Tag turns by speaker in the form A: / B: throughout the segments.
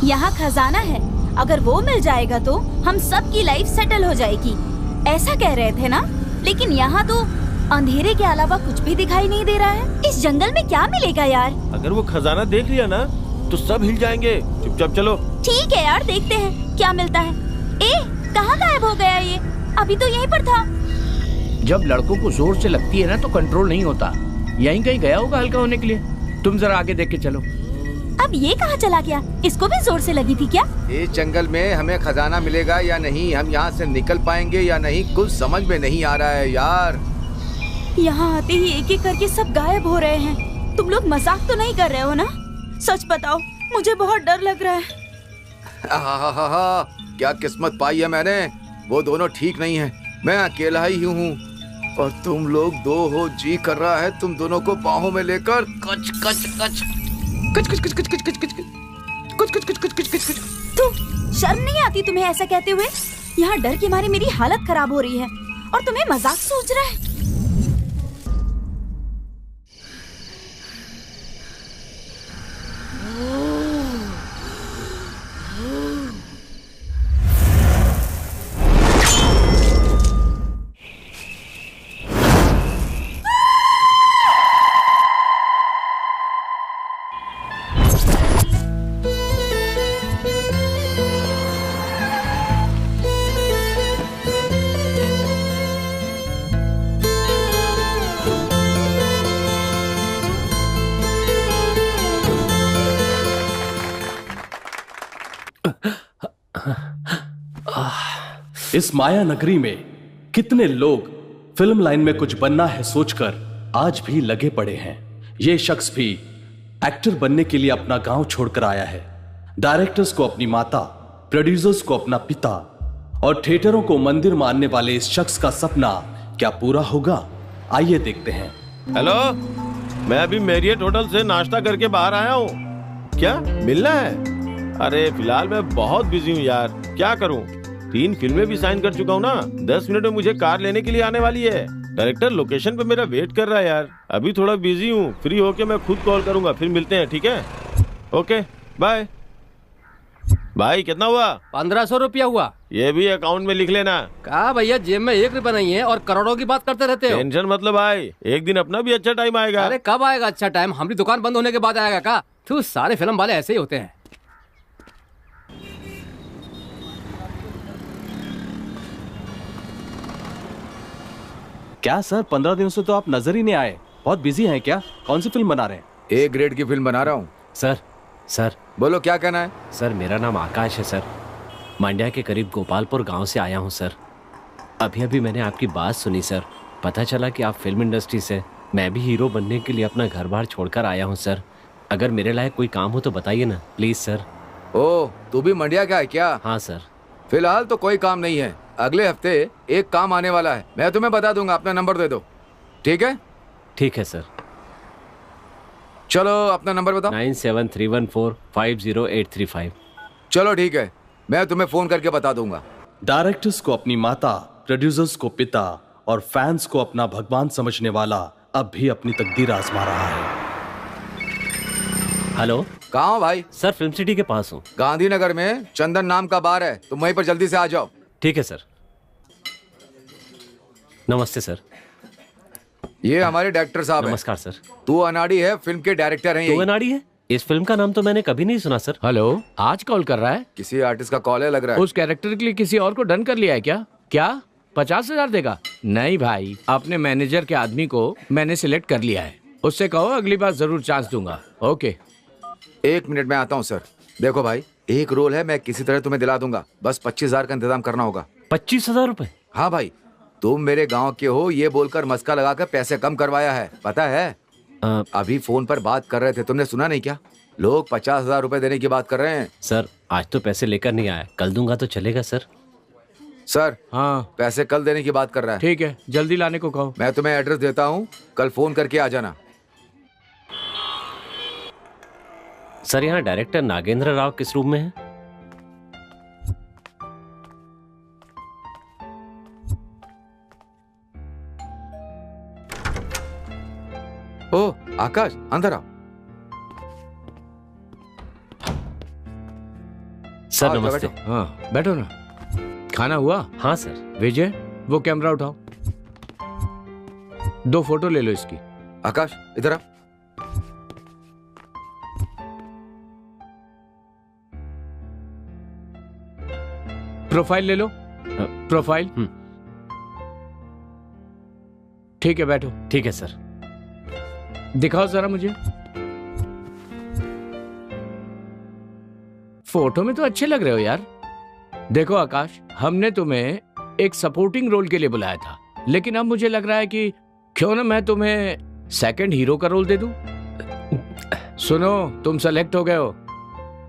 A: यहाँ खजाना है, अगर वो मिल जाएगा तो हम सब की लाइफ सेटल हो जाएगी, ऐसा कह रहे थे ना? लेकिन यहाँ तो अंधेरे के अलावा कुछ भी दिखाई नहीं दे रहा है। इस जंगल में क्या मिलेगा यार?
B: अगर वो खजाना देख लिया ना तो सब हिल जाएंगे। चुपचाप चलो।
A: ठीक है यार, देखते हैं क्या मिलता है। कहाँ गायब हो गया ये? अभी तो यहीं पर था।
C: जब लड़कों को जोर से लगती है ना तो कंट्रोल नहीं होता। यहीं कहीं गया होगा हल्का होने के लिए। तुम जरा आगे देख के चलो।
A: अब ये कहाँ चला गया? इसको भी जोर से लगी थी क्या?
D: इस जंगल में हमें खजाना मिलेगा या नहीं, हम यहाँ से निकल पाएंगे या नहीं, कुछ समझ में नहीं आ रहा है यार।
A: यहाँ आते ही एक एक करके सब गायब हो रहे हैं। तुम लोग मजाक तो नहीं कर रहे हो ना? सच बताओ, मुझे बहुत डर लग रहा है।
D: क्या किस्मत पाई है मैंने। वो दोनों ठीक नहीं है, मैं अकेला ही हूँ और तुम लोग दो हो। जी कर रहा है तुम दोनों को बाहों में लेकर कच कच कच कच कच कच कच कच कच कच कच कच कच कच कच।
A: तू शर्म नहीं आती तुम्हें ऐसा कहते हुए? यहाँ डर के मारे मेरी हालत खराब हो रही है और तुम्हें मजाक सोच रहा है।
E: इस माया नगरी में कितने लोग फिल्म लाइन में कुछ बनना है सोचकर आज भी लगे पड़े हैं। ये शख्स भी एक्टर बनने के लिए अपना गांव छोड़कर आया है। डायरेक्टर्स को अपनी माता, प्रोड्यूसर्स को अपना पिता और थिएटरों को मंदिर मानने वाले इस शख्स का सपना क्या पूरा होगा? आइए देखते हैं।
B: हेलो, मैं अभी मैरियट होटल से नाश्ता करके बाहर आया हूँ। क्या मिलना है? अरे फिलहाल मैं बहुत बिजी हूँ यार, क्या करूँ? 3 फिल्में भी साइन कर चुका हूँ ना। 10 मिनट में मुझे कार लेने के लिए आने वाली है। डायरेक्टर लोकेशन पे मेरा वेट कर रहा है यार। अभी थोड़ा बिजी हूँ, फ्री होके मैं खुद कॉल करूंगा, फिर मिलते हैं, ठीक है? Okay bye. भाई कितना हुआ?
F: 1500 रुपया हुआ।
B: ये भी अकाउंट में लिख लेना।
F: कहा भैया, जेब में 1 रुपया नहीं है और करोड़ों की बात करते रहते हो।
B: टेंशन मतलब भाई, एक दिन अपना भी अच्छा टाइम आएगा।
F: अरे कब आएगा अच्छा टाइम? हमारी दुकान बंद होने के बाद आएगा का? तू सारे फिल्म वाले ऐसे ही होते हैं।
E: क्या सर, 15 दिनों से तो आप नजर ही नहीं आए। बहुत बिजी हैं क्या? कौन सी फिल्म बना रहे हैं?
D: ए ग्रेड की फिल्म बना रहा हूँ।
G: सर
D: बोलो क्या कहना है?
G: सर मेरा नाम आकाश है सर। मांड्या के करीब गोपालपुर गांव से आया हूं सर। अभी अभी मैंने आपकी बात सुनी सर। पता चला कि आप फिल्म इंडस्ट्री से। मैं भी हीरो बनने के लिए अपना घर बार छोड़कर आया हूं सर। अगर मेरे लायक कोई काम हो तो बताइए ना प्लीज सर।
D: ओ, तू भी मंडिया का है क्या?
G: हाँ सर।
D: फिलहाल तो कोई काम नहीं है, अगले हफ्ते एक काम आने वाला है, मैं तुम्हें बता दूंगा। अपना नंबर दे दो, ठीक है?
G: ठीक है सर।
D: चलो अपना नंबर बताओ।
G: 9731450835।
D: चलो ठीक है, मैं तुम्हें फोन करके बता दूंगा।
E: डायरेक्टर्स को अपनी माता, प्रोड्यूसर्स को पिता और फैंस को अपना भगवान समझने वाला अब भी अपनी तकदीर आजमा रहा है।
G: हेलो,
D: कहाँ हो भाई?
G: सर फिल्म सिटी के पास हूँ।
D: गांधीनगर में चंदन नाम का बार है, तुम वहीं पर जल्दी से आ जाओ।
G: ठीक है सर। नमस्ते सर।
D: ये हमारे डायरेक्टर साहब हैं।
G: नमस्कार सर।
D: तू अनाड़ी है, फिल्म के डायरेक्टर हैं।
G: तू अनाड़ी है? इस फिल्म का नाम तो मैंने कभी नहीं सुना सर।
C: हेलो, आज कॉल कर रहा है?
D: किसी आर्टिस्ट का कॉल है लग रहा है।
C: उस कैरेक्टर के लिए किसी और को डन कर लिया है क्या? क्या 50,000 देगा? नहीं भाई, अपने मैनेजर के आदमी को मैंने सिलेक्ट कर लिया है। उससे कहो अगली बार जरूर चांस दूंगा। ओके,
D: 1 मिनट में आता हूँ सर। देखो भाई, एक रोल है, मैं किसी तरह तुम्हें दिला दूंगा, बस 25,000 का इंतजाम करना होगा।
G: 25,000 रुपए?
D: हाँ भाई, तुम मेरे गांव के हो ये बोलकर मस्का लगाकर पैसे कम करवाया है, पता है? अभी फोन पर बात कर रहे थे, तुमने सुना नहीं क्या? लोग 50,000 रुपए देने की बात कर रहे हैं।
G: सर आज तो पैसे लेकर नहीं आया, कल दूंगा तो चलेगा सर?
D: सर
C: हाँ
D: पैसे कल देने की बात कर रहा है।
C: ठीक है, जल्दी लाने को कहो।
D: मैं तुम्हें एड्रेस देता हूँ, कल फोन करके आ जाना।
G: सर यहाँ डायरेक्टर नागेंद्र राव किस रूम में है?
D: ओ आकाश, अंदर आओ।
G: सर
D: आओ,
G: नमस्ते।
D: बैठो।
C: हाँ बैठो ना। खाना हुआ?
G: हाँ सर।
C: विजय वो कैमरा उठाओ, 2 फोटो ले लो इसकी।
D: आकाश इधर आ।
C: प्रोफाइल ले लो, प्रोफाइल। ठीक है बैठो।
G: ठीक है सर।
C: दिखाओ जरा मुझे। फोटो में तो अच्छे लग रहे हो यार। देखो आकाश, हमने तुम्हें एक सपोर्टिंग रोल के लिए बुलाया था, लेकिन अब मुझे लग रहा है कि क्यों ना मैं तुम्हें सेकंड हीरो का रोल दे दूं। सुनो, तुम सेलेक्ट हो गए हो,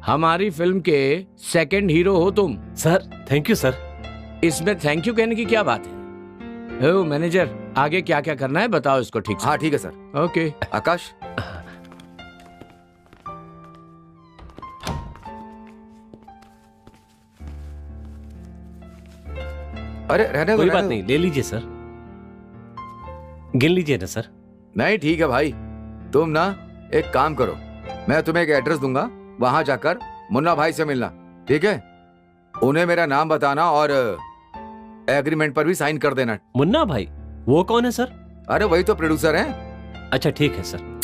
C: हमारी फिल्म के सेकंड हीरो हो तुम।
G: Sir thank you sir.
C: इसमें थैंक यू कहने की क्या बात है? ओ मैनेजर, आगे क्या क्या करना है बताओ इसको ठीक से।
D: हाँ ठीक है सर।
C: ओके।
D: आकाश अरे रहने दो,
G: कोई
D: रहने
G: बात
D: दो।
G: नहीं, ले लीजिए सर। गिन लीजिए ना सर।
D: नहीं ठीक है भाई, तुम ना एक काम करो, मैं तुम्हें एक एड्रेस दूंगा, वहां जाकर मुन्ना भाई से मिलना, ठीक है? उन्हें मेरा नाम बताना और एग्रीमेंट पर भी साइन कर देना।
G: मुन्ना भाई वो कौन है सर?
D: अरे वही तो प्रोड्यूसर हैं।
G: अच्छा ठीक है सर।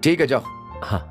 D: ठीक है जाओ।
G: हाँ।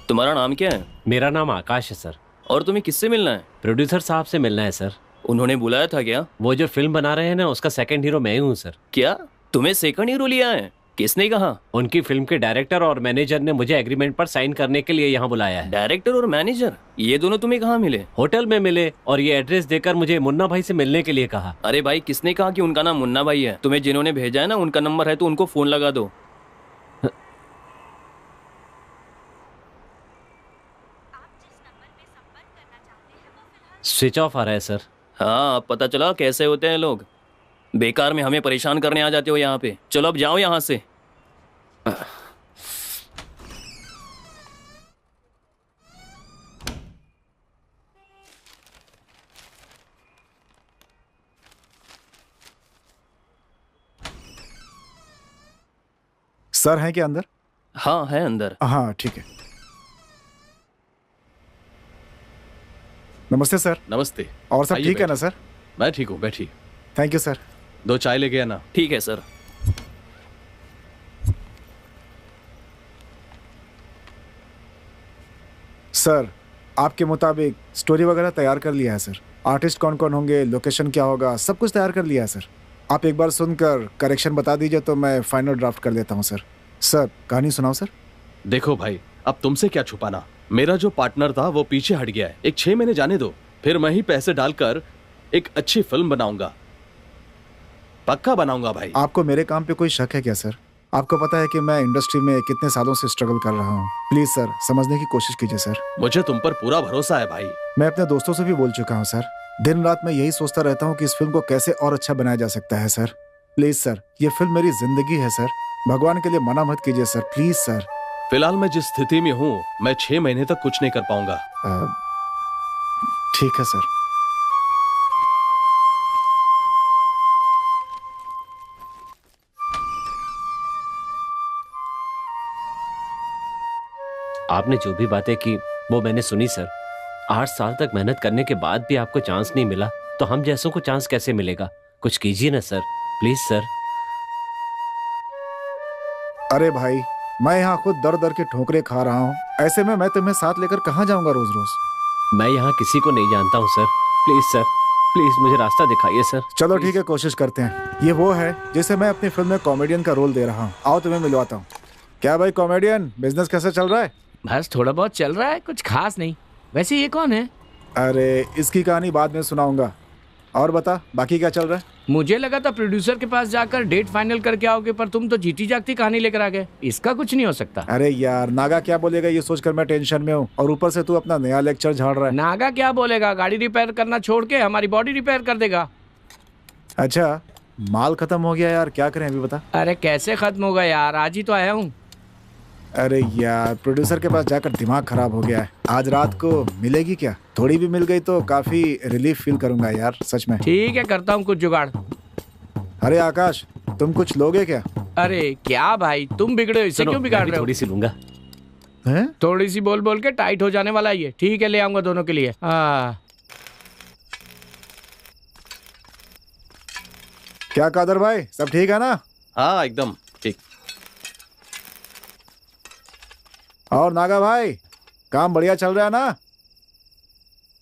H: तुम्हारा नाम क्या है?
G: मेरा नाम आकाश है सर।
H: और तुम्हें किससे मिलना है?
G: प्रोड्यूसर साहब से मिलना है सर।
H: उन्होंने बुलाया था क्या?
G: वो जो फिल्म बना रहे हैं ना, उसका सेकंड हीरो मैं ही हूँ सर।
H: क्या तुम्हें सेकंड हीरो लिया है? किसने कहा?
G: उनकी फिल्म के डायरेक्टर और मैनेजर ने मुझे एग्रीमेंट पर साइन करने के लिए यहाँ बुलाया है।
H: डायरेक्टर और मैनेजर, ये दोनों तुम्हें कहाँ मिले?
G: होटल में मिले और ये एड्रेस देकर मुझे मुन्ना भाई से मिलने के लिए कहा।
H: अरे भाई, किसने कहा कि उनका नाम मुन्ना भाई है? तुम्हें जिन्होंने भेजा है ना, उनका नंबर है तो उनको फोन लगा दो।
G: स्विच ऑफ आ रहा है सर।
H: हाँ, अब पता चला कैसे होते हैं लोग। बेकार में हमें परेशान करने आ जाते हो यहाँ पे। चलो अब जाओ यहाँ से।
I: सर हैं क्या अंदर?
H: हाँ है अंदर।
I: हाँ ठीक है। नमस्ते सर।
E: नमस्ते।
I: और सब
E: आइए
I: ठीक है ना
E: बैठिए।
I: सर?
E: मैं ठीक हूँ, बैठिए।
I: Thank you sir.
E: 2 चाय लेके आना।
H: ठीक है सर।
I: सर आपके मुताबिक स्टोरी वगैरह तैयार कर लिया है सर। आर्टिस्ट कौन कौन होंगे, लोकेशन क्या होगा, सब कुछ तैयार कर लिया है सर। आप एक बार सुनकर करेक्शन बता दीजिए तो मैं फाइनल ड्राफ्ट कर देता हूँ सर। सर कहानी सुनाओ सर।
E: देखो भाई, अब तुमसे क्या छुपाना, मेरा जो पार्टनर था वो पीछे हट गया है। एक 6 महीने जाने दो, फिर मैं ही पैसे डालकर एक अच्छी फिल्म बनाऊंगा, पक्का बनाऊंगा भाई।
I: आपको मेरे काम पे कोई शक है क्या सर? आपको पता है कि मैं इंडस्ट्री में कितने सालों से स्ट्रगल कर रहा हूँ। प्लीज सर समझने की कोशिश कीजिए सर।
E: मुझे तुम पर पूरा भरोसा है भाई।
I: मैं अपने दोस्तों से भी बोल चुका हूँ सर। दिन रात मैं यही सोचता रहता हूँ कि इस फिल्म को कैसे और अच्छा बनाया जा सकता है सर। प्लीज सर, ये फिल्म मेरी जिंदगी है सर। भगवान के लिए मना मत कीजिए सर, प्लीज सर।
E: फिलहाल मैं जिस स्थिति में हूँ, मैं 6 महीने तक कुछ नहीं कर पाऊंगा।
I: ठीक है सर।
G: आपने जो भी बातें की वो मैंने सुनी सर। 8 साल तक मेहनत करने के बाद भी आपको चांस नहीं मिला तो हम जैसों को चांस कैसे मिलेगा? कुछ कीजिए ना सर, प्लीज सर।
I: अरे भाई, मैं यहाँ खुद दर दर के ठोकरे खा रहा हूँ, ऐसे में मैं तुम्हें साथ लेकर कहाँ जाऊंगा रोज रोज?
G: मैं यहाँ किसी को नहीं जानता हूँ सर। प्लीज सर, प्लीज मुझे रास्ता दिखाइए सर।
I: चलो ठीक है, कोशिश करते हैं। ये वो है जिसे मैं अपनी फिल्म में कॉमेडियन का रोल दे रहा हूँ। आओ तुम्हें मिलवाता हूँ। क्या भाई कॉमेडियन, बिजनेस कैसा चल रहा है?
C: बस थोड़ा बहुत चल रहा है, कुछ खास नहीं। वैसे ये कौन है?
I: अरे इसकी कहानी बाद में सुनाऊंगा। और बता बाकी क्या चल रहा है?
C: मुझे लगा था प्रोड्यूसर के पास जाकर डेट फाइनल करके आओगे, पर तुम तो जीती जागती कहानी लेकर आ गए। इसका कुछ नहीं हो सकता।
I: अरे यार, नागा क्या बोलेगा ये सोचकर मैं टेंशन में हूँ, और ऊपर से तू अपना नया लेक्चर झाड़ रहा है।
C: नागा क्या बोलेगा? गाड़ी रिपेयर करना छोड़ के हमारी बॉडी रिपेयर कर देगा।
I: अच्छा, माल खत्म हो गया यार, क्या करें अभी बता।
C: अरे कैसे खत्म होगा यार, आज ही तो आया हूँ।
I: अरे यार, प्रोड्यूसर के पास जाकर दिमाग खराब हो गया है। आज रात को मिलेगी क्या? थोड़ी भी मिल गई तो काफी रिलीफ फील करूंगा यार, सच में।
C: ठीक है, करता हूँ कुछ जुगाड़।
I: अरे आकाश, तुम कुछ लोगे क्या?
C: अरे क्या भाई, तुम बिगड़े हो, इससे क्यों बिगाड़ रहे हो?
G: थोड़ी सी लूंगा।
I: हैं?
C: थोड़ी सी बोल बोल के टाइट हो जाने वाला है ये। ठीक है, ले आऊंगा दोनों के लिए।
I: क्या कादर भाई, सब ठीक है ना?
E: हाँ एकदम ठीक।
I: और नागा भाई, काम बढ़िया चल रहा है ना?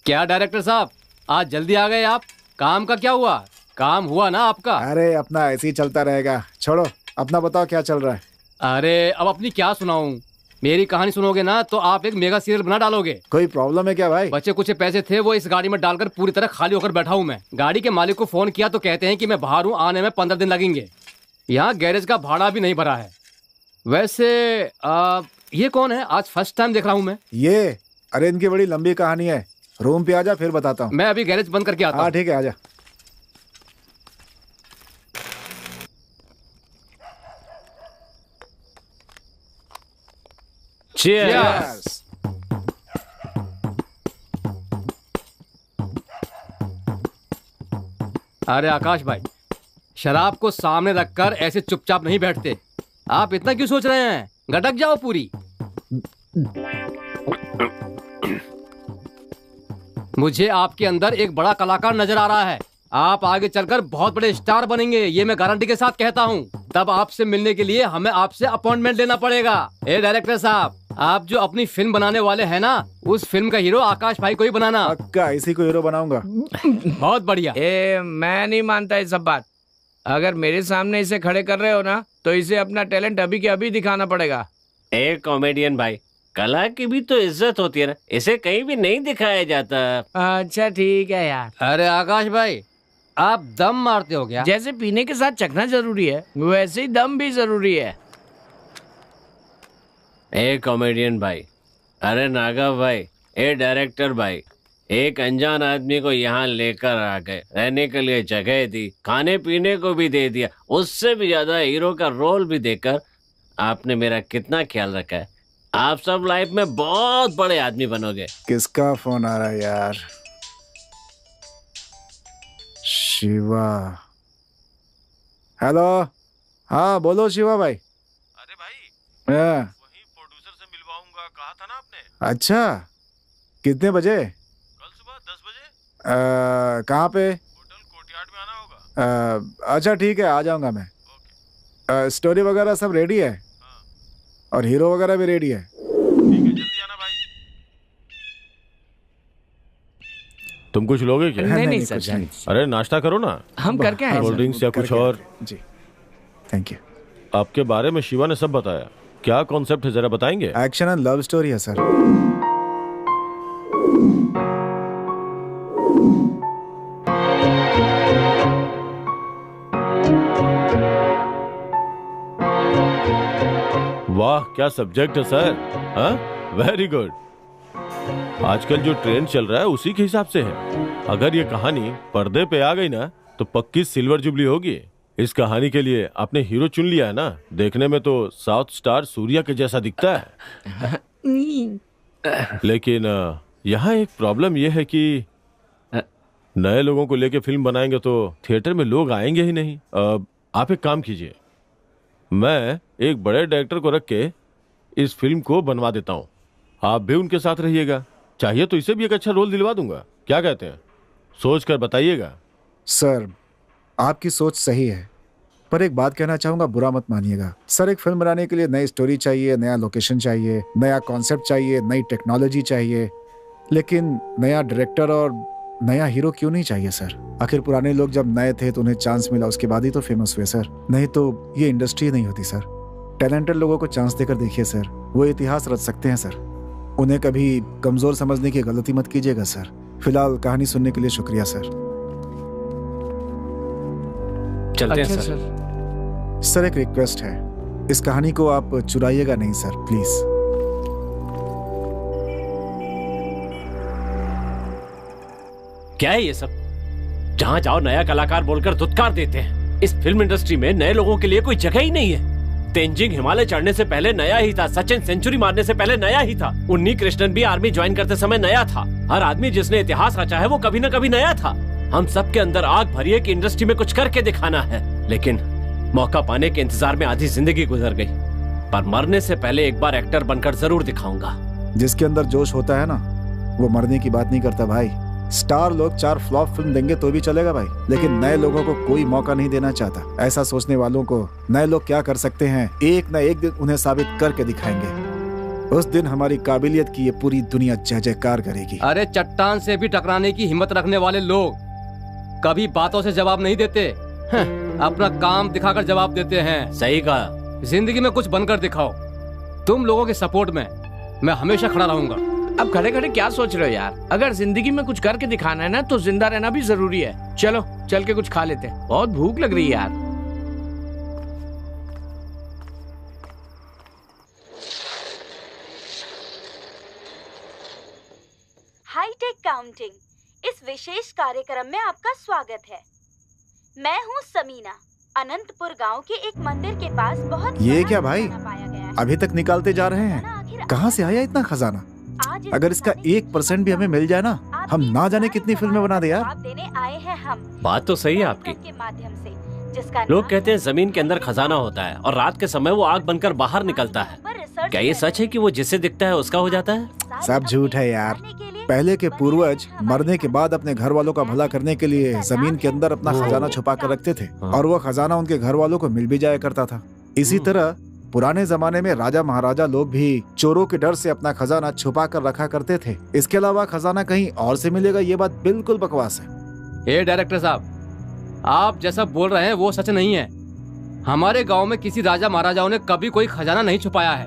F: क्या डायरेक्टर साहब, आज जल्दी आ गए आप? काम का क्या हुआ? काम हुआ ना आपका?
I: अरे अपना ऐसे ही चलता रहेगा, छोड़ो। अपना बताओ क्या चल रहा है?
F: अरे अब अपनी क्या सुनाऊं? मेरी कहानी सुनोगे ना तो आप एक मेगा सीरियल बना डालोगे।
I: कोई प्रॉब्लम है क्या भाई?
F: बचे कुछ पैसे थे वो इस गाड़ी में डालकर पूरी तरह खाली होकर बैठा हूँ मैं। गाड़ी के मालिक को फोन किया तो कहते हैं कि मैं बाहर हूँ, आने में 15 दिन लगेंगे। यहाँ गैरेज का भाड़ा भी नहीं भरा है। वैसे ये कौन है? आज फर्स्ट टाइम देख रहा हूँ मैं।
I: ये, अरे इनकी बड़ी लंबी कहानी है। रूम पे आजा, फिर बताता हूँ।
F: मैं अभी गैरेज बंद करके आता हूँ।
I: हाँ ठीक है, आजा।
G: Cheers!
F: अरे आकाश भाई, शराब को सामने रखकर ऐसे चुपचाप नहीं बैठते। आप इतना क्यों सोच रहे हैं? गटक जाओ पूरी। मुझे आपके अंदर एक बड़ा कलाकार नजर आ रहा है। आप आगे चलकर बहुत बड़े स्टार बनेंगे, ये मैं गारंटी के साथ कहता हूँ। तब आपसे मिलने के लिए हमें आपसे अपॉइंटमेंट लेना पड़ेगा। ए डायरेक्टर साहब, आप जो अपनी फिल्म बनाने वाले हैं ना, उस फिल्म का हीरो आकाश भाई को ही बनाना।
I: पक्का इसी को हीरो बनाऊंगा।
F: बहुत बढ़िया।
C: मैं नहीं मानता ये सब बात। अगर मेरे सामने इसे खड़े कर रहे हो ना, तो इसे अपना टैलेंट अभी के अभी दिखाना पड़ेगा।
G: एक कॉमेडियन भाई, कला की भी तो इज्जत होती है ना, इसे कहीं भी नहीं दिखाया जाता।
C: अच्छा ठीक है यार।
F: अरे आकाश भाई, आप दम मारते हो क्या?
C: जैसे पीने के साथ चखना जरूरी है, वैसे ही दम भी जरूरी है।
G: ए कॉमेडियन भाई, अरे नागा भाई, ए डायरेक्टर भाई, एक अनजान आदमी को यहाँ लेकर आ गए, रहने के लिए जगह दी, खाने पीने को भी दे दिया, उससे भी ज्यादा हीरो का रोल भी देकर आपने मेरा कितना ख्याल रखा है। आप सब लाइफ में बहुत बड़े आदमी बनोगे।
I: किसका फोन आ रहा है यार? शिवा। हेलो, हाँ बोलो शिवा भाई।
B: अरे भाई,
I: हाँ।
B: वही प्रोड्यूसर से मिलवाऊंगा कहा था ना आपने।
I: अच्छा, कितने बजे?
B: कल सुबह 10 बजे।
I: कहाँ पे?
B: होटल कोर्टयार्ड में आना होगा।
I: अच्छा ठीक है, आ जाऊंगा मैं। स्टोरी वगैरह सब रेडी है?
B: हाँ।
I: और हीरो वगैरह भी रेडी है?
B: ठीक है, जल्दी आना भाई। तुम कुछ लोगे क्या?
C: नहीं सर,
I: कुछ नहीं।
B: अरे नाश्ता करो ना।
C: हम करके आए
B: कोल्ड
C: सर।
B: ड्रिंक्स या कुछ और?
I: जी, थैंक यू।
B: आपके बारे में शिवा ने सब बताया। क्या कॉन्सेप्ट है, जरा बताएंगे?
I: एक्शन एंड लव स्टोरी है सर।
B: वाह, क्या सब्जेक्ट है सर। हाँ, वेरी गुड। आजकल जो ट्रेंड चल रहा है उसी के हिसाब से है। अगर ये कहानी पर्दे पे आ गई ना, तो पक्की सिल्वर जुबली होगी। इस कहानी के लिए आपने हीरो चुन लिया है ना। देखने में तो साउथ स्टार सूर्या के जैसा दिखता है। लेकिन यहाँ एक प्रॉब्लम यह है कि नए लोगों को लेके फिल्म बनाएंगे तो थिएटर में लोग आएंगे ही नहीं। आप एक काम कीजिए, मैं एक बड़े डायरेक्टर को रख के इस फिल्म को बनवा देता हूँ। आप भी उनके साथ रहिएगा। चाहिए तो इसे भी एक अच्छा रोल दिलवा दूंगा। क्या कहते हैं? सोच कर बताइएगा।
I: सर, आपकी सोच सही है, पर एक बात कहना चाहूंगा, बुरा मत मानिएगा। सर, एक फिल्म बनाने के लिए नई स्टोरी चाहिए, नया लोकेशन चाहिए, नया कॉन्सेप्ट चाहिए, नई टेक्नोलॉजी चाहिए, लेकिन नया डायरेक्टर और नया हीरो क्यों नहीं चाहिए सर? आखिर पुराने लोग जब नए थे तो उन्हें चांस मिला, उसके बाद ही तो फेमस हुए सर। नहीं तो ये इंडस्ट्री नहीं होती सर। टैलेंटेड लोगों को चांस देकर देखिए सर, वो इतिहास रच सकते हैं सर। उन्हें कभी कमजोर समझने की गलती मत कीजिएगा सर। फिलहाल कहानी सुनने के लिए शुक्रिया सर।
G: चलते हैं
C: अच्छा
G: सर।
I: सर, एक रिक्वेस्ट है, इस कहानी को आप चुराइएगा नहीं सर, प्लीज।
G: क्या है ये सब? जहां जाओ नया कलाकार बोलकर धुतकार देते हैं। इस फिल्म इंडस्ट्री में नए लोगों के लिए कोई जगह ही नहीं है। तेंजिंग हिमालय चढ़ने से पहले नया ही था, सचिन सेंचुरी मारने से पहले नया ही था, उन्नी कृष्णन भी आर्मी ज्वाइन करते समय नया था। हर आदमी जिसने इतिहास रचा है वो कभी न कभी नया था। हम सबके अंदर आग भरी है कि इंडस्ट्री में कुछ करके दिखाना है, लेकिन मौका पाने के इंतजार में आधी जिंदगी गुजर गई। पर मरने से पहले एक बार एक्टर बनकर जरूर दिखाऊंगा।
I: जिसके अंदर जोश होता है ना, वो मरने की बात नहीं करता भाई। स्टार लोग 4 फ्लॉप फिल्म देंगे तो भी चलेगा भाई, लेकिन नए लोगों को कोई मौका नहीं देना चाहता। ऐसा सोचने वालों को नए लोग क्या कर सकते हैं, एक न एक दिन उन्हें साबित करके दिखाएंगे। उस दिन हमारी काबिलियत की ये पूरी दुनिया जय जयकार करेगी।
F: अरे चट्टान से भी टकराने की हिम्मत रखने वाले लोग कभी बातों से जवाब नहीं देते, अपना काम दिखाकर जवाब देते हैं।
G: सही कहा।
F: जिंदगी में कुछ बनकर दिखाओ। तुम लोगों के सपोर्ट में मैं हमेशा खड़ा रहूंगा।
C: अब खड़े खड़े क्या सोच रहे हो यार? अगर जिंदगी में कुछ करके दिखाना है ना तो जिंदा रहना भी जरूरी है। चलो चल के कुछ खा लेते हैं, बहुत भूख लग रही है यार।
A: हाईटेक काउंटिंग, इस विशेष कार्यक्रम में आपका स्वागत है। मैं हूँ समीना। अनंतपुर गांव के एक मंदिर के पास बहुत
I: ये
A: बड़ा
I: क्या भाई,
A: खजाना पाया गया है।
I: अभी तक निकालते जा रहे हैं? कहाँ से आया इतना खजाना? अगर इसका 1% भी हमें मिल जाए ना, हम ना जाने कितनी फिल्में बना दे यार।
A: जवाब देने आए हैं हम।
G: बात तो सही है आपकी।
A: के माध्यम से, जिसका
G: लोग कहते हैं जमीन के अंदर खजाना होता है और रात के समय वो आग बनकर बाहर निकलता है। क्या ये सच है कि वो जिससे दिखता है उसका हो जाता है?
I: सब झूठ है यार। पहले के पूर्वज मरने के बाद अपने घर वालों का भला करने के लिए जमीन के अंदर अपना खजाना छुपा कर रखते थे, और वो खजाना उनके घर वालों को मिल भी जाया करता था। इसी तरह पुराने जमाने में राजा महाराजा लोग भी चोरों के डर से अपना खजाना छुपा कर रखा करते थे। इसके अलावा खजाना कहीं और से मिलेगा, ये बात बिल्कुल बकवास है।
F: ए डायरेक्टर साहब, आप जैसा बोल रहे हैं वो सच नहीं है। हमारे गांव में किसी राजा महाराजाओं ने कभी कोई खजाना नहीं छुपाया है,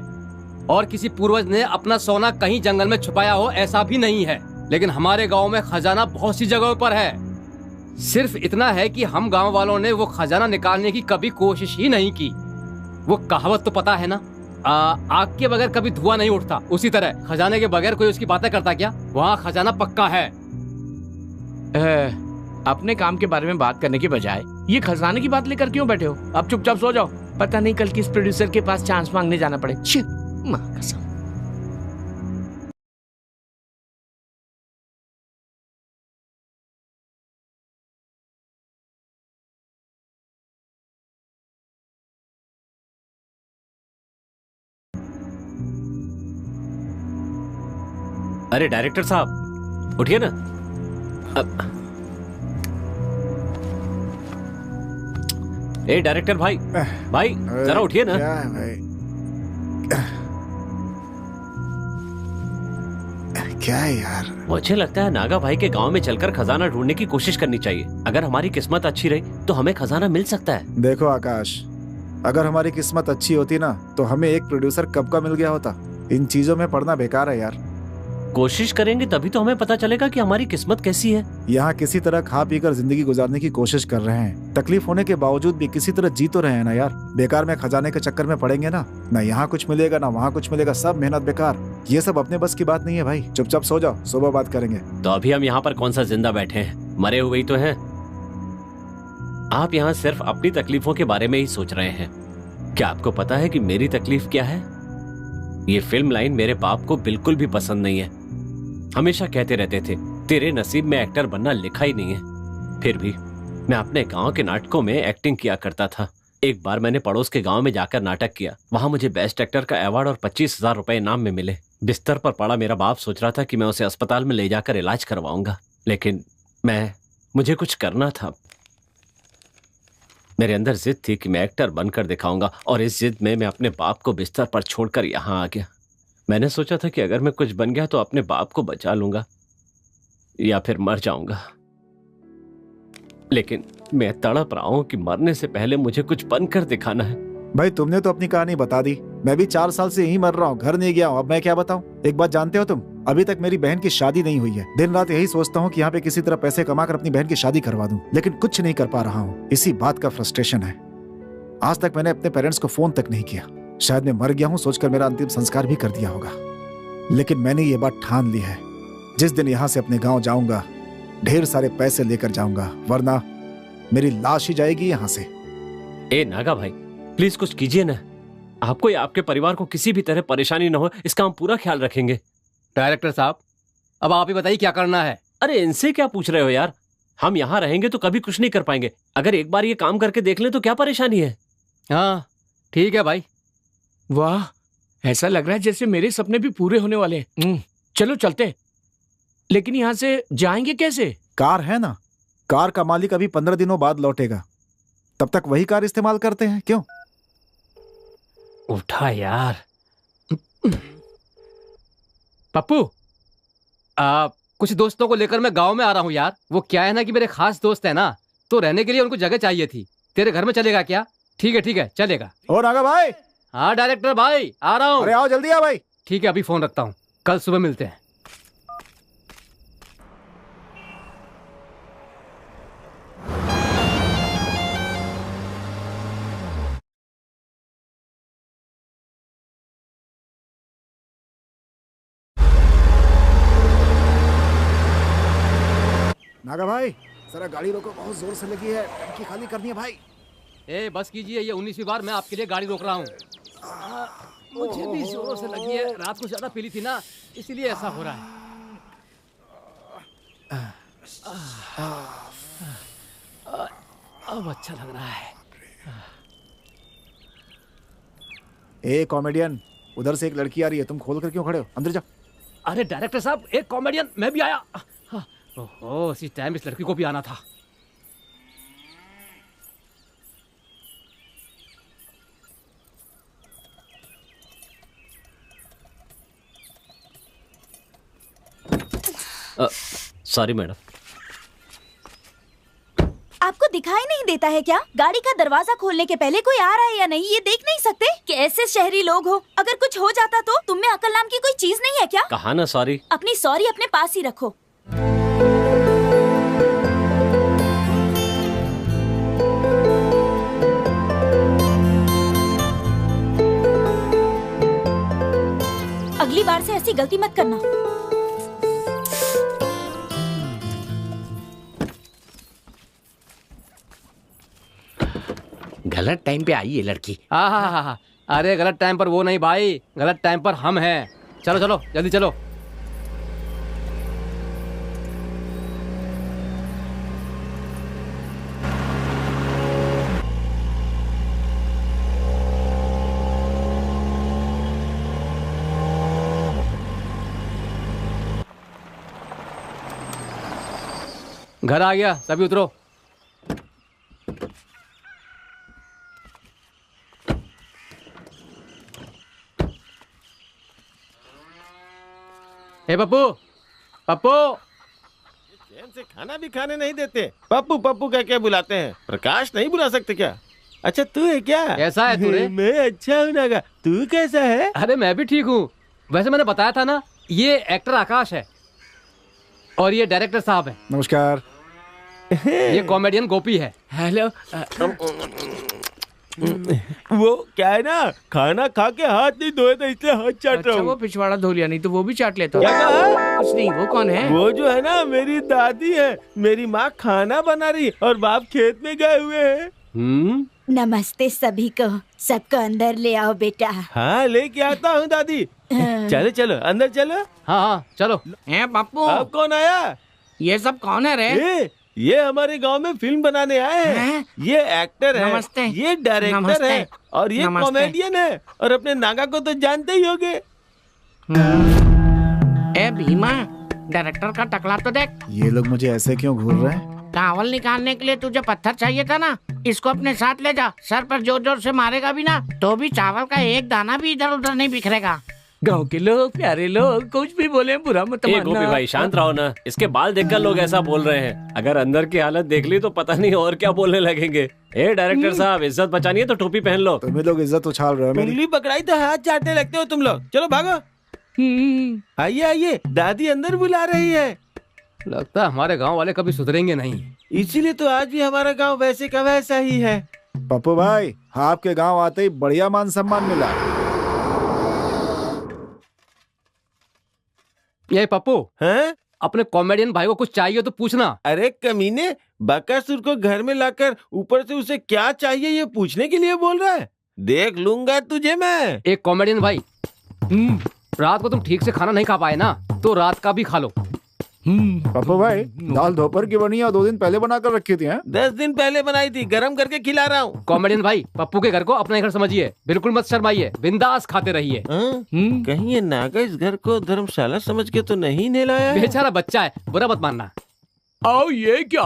F: और किसी पूर्वज ने अपना सोना कहीं जंगल में छुपाया हो ऐसा भी नहीं है। लेकिन हमारे गांव में खजाना बहुत सी जगहों पर है। सिर्फ इतना है कि हम गांव वालों ने वो खजाना निकालने की कभी कोशिश ही नहीं की। वो कहावत तो पता है ना, आग के बगैर कभी धुआं नहीं उठता। उसी तरह खजाने के बगैर कोई उसकी बातें करता क्या? वहाँ खजाना पक्का है।
C: अपने काम के बारे में बात करने के बजाय ये खजाने की बात लेकर क्यों बैठे हो? अब चुपचाप सो जाओ, पता नहीं कल किस प्रोड्यूसर के पास चांस मांगने जाना पड़े। माँ कसम।
G: अरे डायरेक्टर साहब उठिए ना। ए डायरेक्टर भाई, भाई जरा उठिए ना।
I: क्या है भाई? क्या है यार?
G: मुझे लगता है नागा भाई के गांव में चलकर खजाना ढूंढने की कोशिश करनी चाहिए। अगर हमारी किस्मत अच्छी रही तो हमें खजाना मिल सकता है।
I: देखो आकाश, अगर हमारी किस्मत अच्छी होती ना तो हमें एक प्रोड्यूसर कब का मिल गया होता। इन चीजों में पढ़ना बेकार है यार।
G: कोशिश करेंगे तभी तो हमें पता चलेगा कि हमारी किस्मत कैसी है।
I: यहाँ किसी तरह खा पी कर जिंदगी गुजारने की कोशिश कर रहे हैं। तकलीफ होने के बावजूद भी किसी तरह जी तो रहे हैं ना यार। बेकार में खजाने के चक्कर में पड़ेंगे ना यहाँ कुछ मिलेगा ना वहाँ कुछ मिलेगा, सब मेहनत बेकार। ये सब अपने बस की बात नहीं है भाई। चुपचाप सो जाओ, सुबह बात करेंगे।
G: तो अभी हम यहाँ पर कौन सा जिंदा बैठे हैं, मरे हुए ही तो हैं। आप यहाँ सिर्फ अपनी तकलीफों के बारे में ही सोच रहे हैं। क्या आपको पता है कि मेरी तकलीफ क्या है? ये फिल्म लाइन मेरे बाप को बिल्कुल भी पसंद नहीं है। हमेशा कहते रहते थे तेरे नसीब में एक्टर बनना लिखा ही नहीं है। फिर भी मैं अपने गांव के नाटकों में एक्टिंग किया करता था। एक बार मैंने पड़ोस के गांव में जाकर नाटक किया। वहां मुझे बेस्ट एक्टर का अवार्ड और 25,000 रुपए इनाम में मिले। बिस्तर पर पड़ा मेरा बाप सोच रहा था कि मैं उसे अस्पताल में ले जाकर इलाज करवाऊंगा, लेकिन मुझे कुछ करना था। मेरे अंदर जिद थी कि मैं एक्टर बनकर दिखाऊंगा, और इस जिद में मैं अपने बाप को बिस्तर पर छोड़कर यहाँ आ गया। मैंने सोचा था कि अगर मैं कुछ बन गया तो अपने बाप को बचा लूंगा या फिर मर जाऊंगा, लेकिन मैं तड़प रहा हूं कि मरने से पहले मुझे कुछ बनकर दिखाना है।
I: भाई तुमने तो अपनी कहानी बता दी। मैं भी 4 साल से यहीं मर रहा हूँ, घर नहीं गया हूँ। अब मैं क्या बताऊँ? एक बात जानते हो तुम, अभी तक मेरी बहन की शादी नहीं हुई है। दिन रात यही सोचता हूँ कि यहाँ पे किसी तरह पैसे कमाकर अपनी बहन की शादी करवा दूं, लेकिन कुछ नहीं कर पा रहा हूँ। इसी बात का फ्रस्ट्रेशन है। आज तक मैंने अपने पेरेंट्स को फोन तक नहीं किया। शायद मैं मर गया हूँ सोचकर मेरा अंतिम संस्कार भी कर दिया होगा, लेकिन मैंने ये बात ठान ली है, जिस दिन यहाँ से अपने गाँव जाऊंगा ढेर सारे पैसे लेकर जाऊंगा, वरना मेरी लाश ही जाएगी यहाँ से।
G: ए नागा भाई, प्लीज कुछ कीजिए ना। आपको या आपके परिवार को किसी भी तरह परेशानी न हो, इसका हम पूरा ख्याल रखेंगे।
F: डायरेक्टर साहब, अब आप ही बताइए क्या करना है।
G: अरे इनसे क्या पूछ रहे हो यार, हम यहाँ रहेंगे तो कभी कुछ नहीं कर पाएंगे। अगर एक बार ये काम करके देख ले तो क्या परेशानी है।
F: हाँ ठीक है भाई।
C: वाह, ऐसा लग रहा है जैसे मेरे सपने भी पूरे होने वाले हैं। चलो चलते हैं। लेकिन यहाँ से जाएंगे कैसे?
I: कार है ना, कार का मालिक अभी 15 दिनों बाद लौटेगा, तब तक वही कार इस्तेमाल करते हैं। क्यों?
F: उठा यार। पप्पू, कुछ दोस्तों को लेकर मैं गांव में आ रहा हूँ यार। वो क्या है ना कि मेरे खास दोस्त है ना, तो रहने के लिए उनको जगह चाहिए थी। तेरे घर में चलेगा क्या? ठीक है चलेगा।
I: और नागा भाई।
F: हाँ डायरेक्टर भाई, आ रहा हूँ।
I: अरे आओ जल्दी आ भाई।
F: ठीक है, अभी फोन रखता हूँ, कल सुबह मिलते हैं।
I: नागा भाई जरा गाड़ी रोको, बहुत जोर से लगी है, टंकी खाली करनी है भाई।
F: ए बस कीजिए, ये 19वीं बार मैं आपके लिए गाड़ी रोक रहा हूँ। मुझे भी जोरों से लगी है, रात को ज्यादा पीली थी ना, इसीलिए ऐसा हो रहा है। अब अच्छा लग रहा है।
I: ए कॉमेडियन, उधर से एक लड़की आ रही है, तुम खोल कर क्यों खड़े हो? अंदर जाओ।
F: अरे डायरेक्टर साहब, एक कॉमेडियन, मैं भी आया। ओहो, इसी टाइम इस लड़की को भी आना था।
G: Sorry madam.
A: आपको दिखाई नहीं देता है क्या? गाड़ी का दरवाजा खोलने के पहले कोई आ रहा है या नहीं, ये देख नहीं सकते? कैसे शहरी लोग हो? अगर कुछ हो जाता तो? तुम में अकल नाम की कोई चीज नहीं है क्या?
G: कहा ना सॉरी।
A: अपनी सॉरी अपने पास ही रखो। अगली बार से ऐसी गलती मत करना।
C: गलत टाइम पे आई है लड़की।
F: हाँ, अरे गलत टाइम पर वो नहीं भाई, गलत टाइम पर हम हैं। चलो चलो जल्दी चलो। घर आ गया, सभी उतरो। हे पप्पू, पप्पू।
B: चैन से खाना भी खाने नहीं देते। पप्पू पप्पू कह के बुलाते हैं, प्रकाश नहीं बुला सकते क्या? अच्छा तू है क्या?
F: कैसा है तू रे?
B: मैं अच्छा हूँ नागा, तू कैसा है?
F: अरे मैं भी ठीक हूँ। वैसे मैंने बताया था ना, ये एक्टर आकाश है और ये डायरेक्टर साहब है।
I: नमस्कार।
F: ये कॉमेडियन गोपी है।
C: हेलो।
B: वो क्या है ना, खाना खा के हाथ नहीं धोए थे इसलिए हाथ चाट
C: अच्छा,
B: रहा
C: वो
B: हूँ।
C: पिछवाड़ा धो लिया, नहीं तो वो भी चाट लेता।
B: क्या कहा?
C: कुछ नहीं। वो कौन है?
B: वो जो है ना मेरी दादी है। मेरी माँ खाना बना रही और बाप खेत में गए हुए हैं।
A: नमस्ते सभी को, सबको अंदर ले आओ बेटा।
B: हाँ लेके आता हूँ दादी। चलो चलो अंदर चलो।
F: हाँ चलो।
C: पप्पू,
B: अब कौन आया?
C: ये सब कौन है रे?
B: ये हमारे गांव में फिल्म बनाने आए हैं। ये एक्टर है,
C: नमस्ते।
B: ये डायरेक्टर
C: नमस्ते।
B: है और ये
C: नमस्ते।
B: कॉमेडियन है। और अपने नागा को तो जानते ही होगे।
C: ए भीमा, डायरेक्टर का टकला तो देख।
I: ये लोग मुझे ऐसे क्यों घूर रहे हैं?
C: चावल निकालने के लिए तुझे पत्थर चाहिए था ना, इसको अपने साथ ले जा। सर पर जोर जोर से मारेगा भी ना तो भी चावल का एक दाना भी इधर उधर नहीं बिखरेगा। गांव के लोग, प्यारे लोग, कुछ भी बोले बुरा मत
G: मानना। गोपी भाई शांत रहो ना, इसके बाल देखकर लोग ऐसा बोल रहे हैं। अगर अंदर की हालत देख ली तो पता नहीं और क्या बोलने लगेंगे। ए डायरेक्टर साहब, इज्जत बचानी है तो टोपी पहन लो।
I: तुम्हें लोग इज्जत उछाल रहे हो मेरी।
B: उंगली पकड़ाई तो हाथ चाटने लगते हो तुम लोग। चलो भागो। आइए आइए, दादी अंदर बुला रही है।
F: लगता है हमारे गांव वाले कभी सुधरेंगे नहीं,
B: इसीलिए तो आज भी हमारा गांव वैसे का वैसा ही है।
I: पप्पू भाई, आपके गांव आते ही बढ़िया मान सम्मान मिला।
F: ये पप्पू
B: हैं?
F: अपने कॉमेडियन भाई को कुछ चाहिए तो पूछना।
B: अरे कमीने, बकासुर को घर में लाकर ऊपर से उसे क्या चाहिए ये पूछने के लिए बोल रहा है? देख लूंगा तुझे मैं।
F: एक कॉमेडियन भाई, रात को तुम ठीक से खाना नहीं खा पाए ना, तो रात का भी खा लो।
I: पप्पू भाई, दाल दोपहर की बनी है, 2 दिन पहले बना कर रखी थी हैं?
B: 10 दिन पहले बनाई थी, गरम करके खिला रहा हूँ।
F: कॉमेडियन भाई, पप्पू के घर को अपना घर समझिए, बिल्कुल मत शर्माइए, बिंदास खाते रहिए।
B: कहीं ये नागा इस घर को धर्मशाला समझ के तो नहीं नहलाया है?
F: बेचारा बच्चा है, बुरा मत मानना।
C: आओ, ये क्या,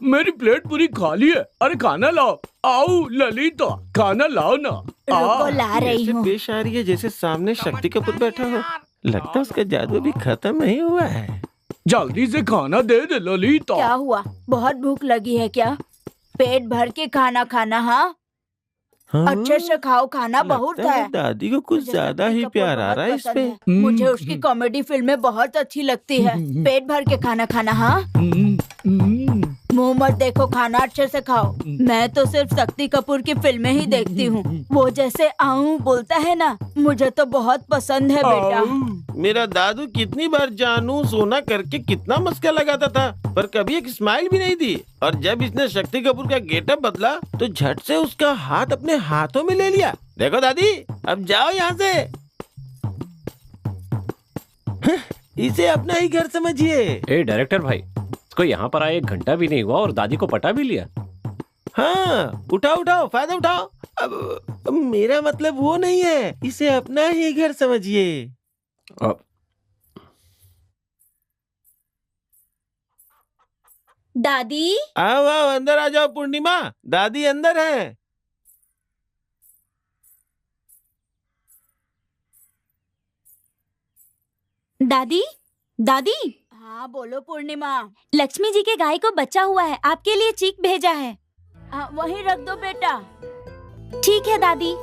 C: मेरी प्लेट पूरी खाली है। अरे खाना लाओ। आओ ललिता, खाना लाओ ना।
A: रुको, ला रही
B: ऐसे
A: हूँ।
B: पेश आ रही है जैसे सामने शक्ति कपूर बैठा हो। लगता है उसका जादू भी खत्म नहीं हुआ है।
C: जल्दी से खाना दे दे ललिता।
A: क्या हुआ, बहुत भूख लगी है क्या? पेट भर के खाना खाना। हाँ, अच्छे से खाओ, खाना बहुत है।
B: दादी को कुछ ज्यादा ही प्यार आ रहा है इस पे।
A: मुझे उसकी कॉमेडी फिल्में बहुत अच्छी लगती है। पेट भर के खाना खाना। हाँ, मुंह मत देखो, खाना अच्छे से खाओ। मैं तो सिर्फ शक्ति कपूर की फिल्में ही देखती हूँ। वो जैसे आऊं बोलता है ना, मुझे तो बहुत पसंद है बेटा।
B: मेरा दादू कितनी बार जानू सोना करके कितना मस्का लगाता था, पर कभी एक स्माइल भी नहीं दी। और जब इसने शक्ति कपूर का गेटअप बदला तो झट से उसका हाथ अपने हाथों में ले लिया। देखो दादी, अब जाओ यहाँ से। इसे अपना ही घर समझिए।
G: ए डायरेक्टर भाई, इसको यहाँ पर आए 1 घंटा भी नहीं हुआ और दादी को पटा भी लिया।
B: हाँ, उठाओ, फायदा उठाओ। अब मेरा मतलब वो नहीं है, इसे अपना ही घर समझिए।
A: दादी,
B: आओ अंदर आ जाओ पूर्णिमा, दादी अंदर है।
A: दादी, दादी। हाँ बोलो पूर्णिमा। लक्ष्मी जी के गाय को बच्चा हुआ है, आपके लिए चीक भेजा है। वहीं रख दो बेटा। ठीक है दादी।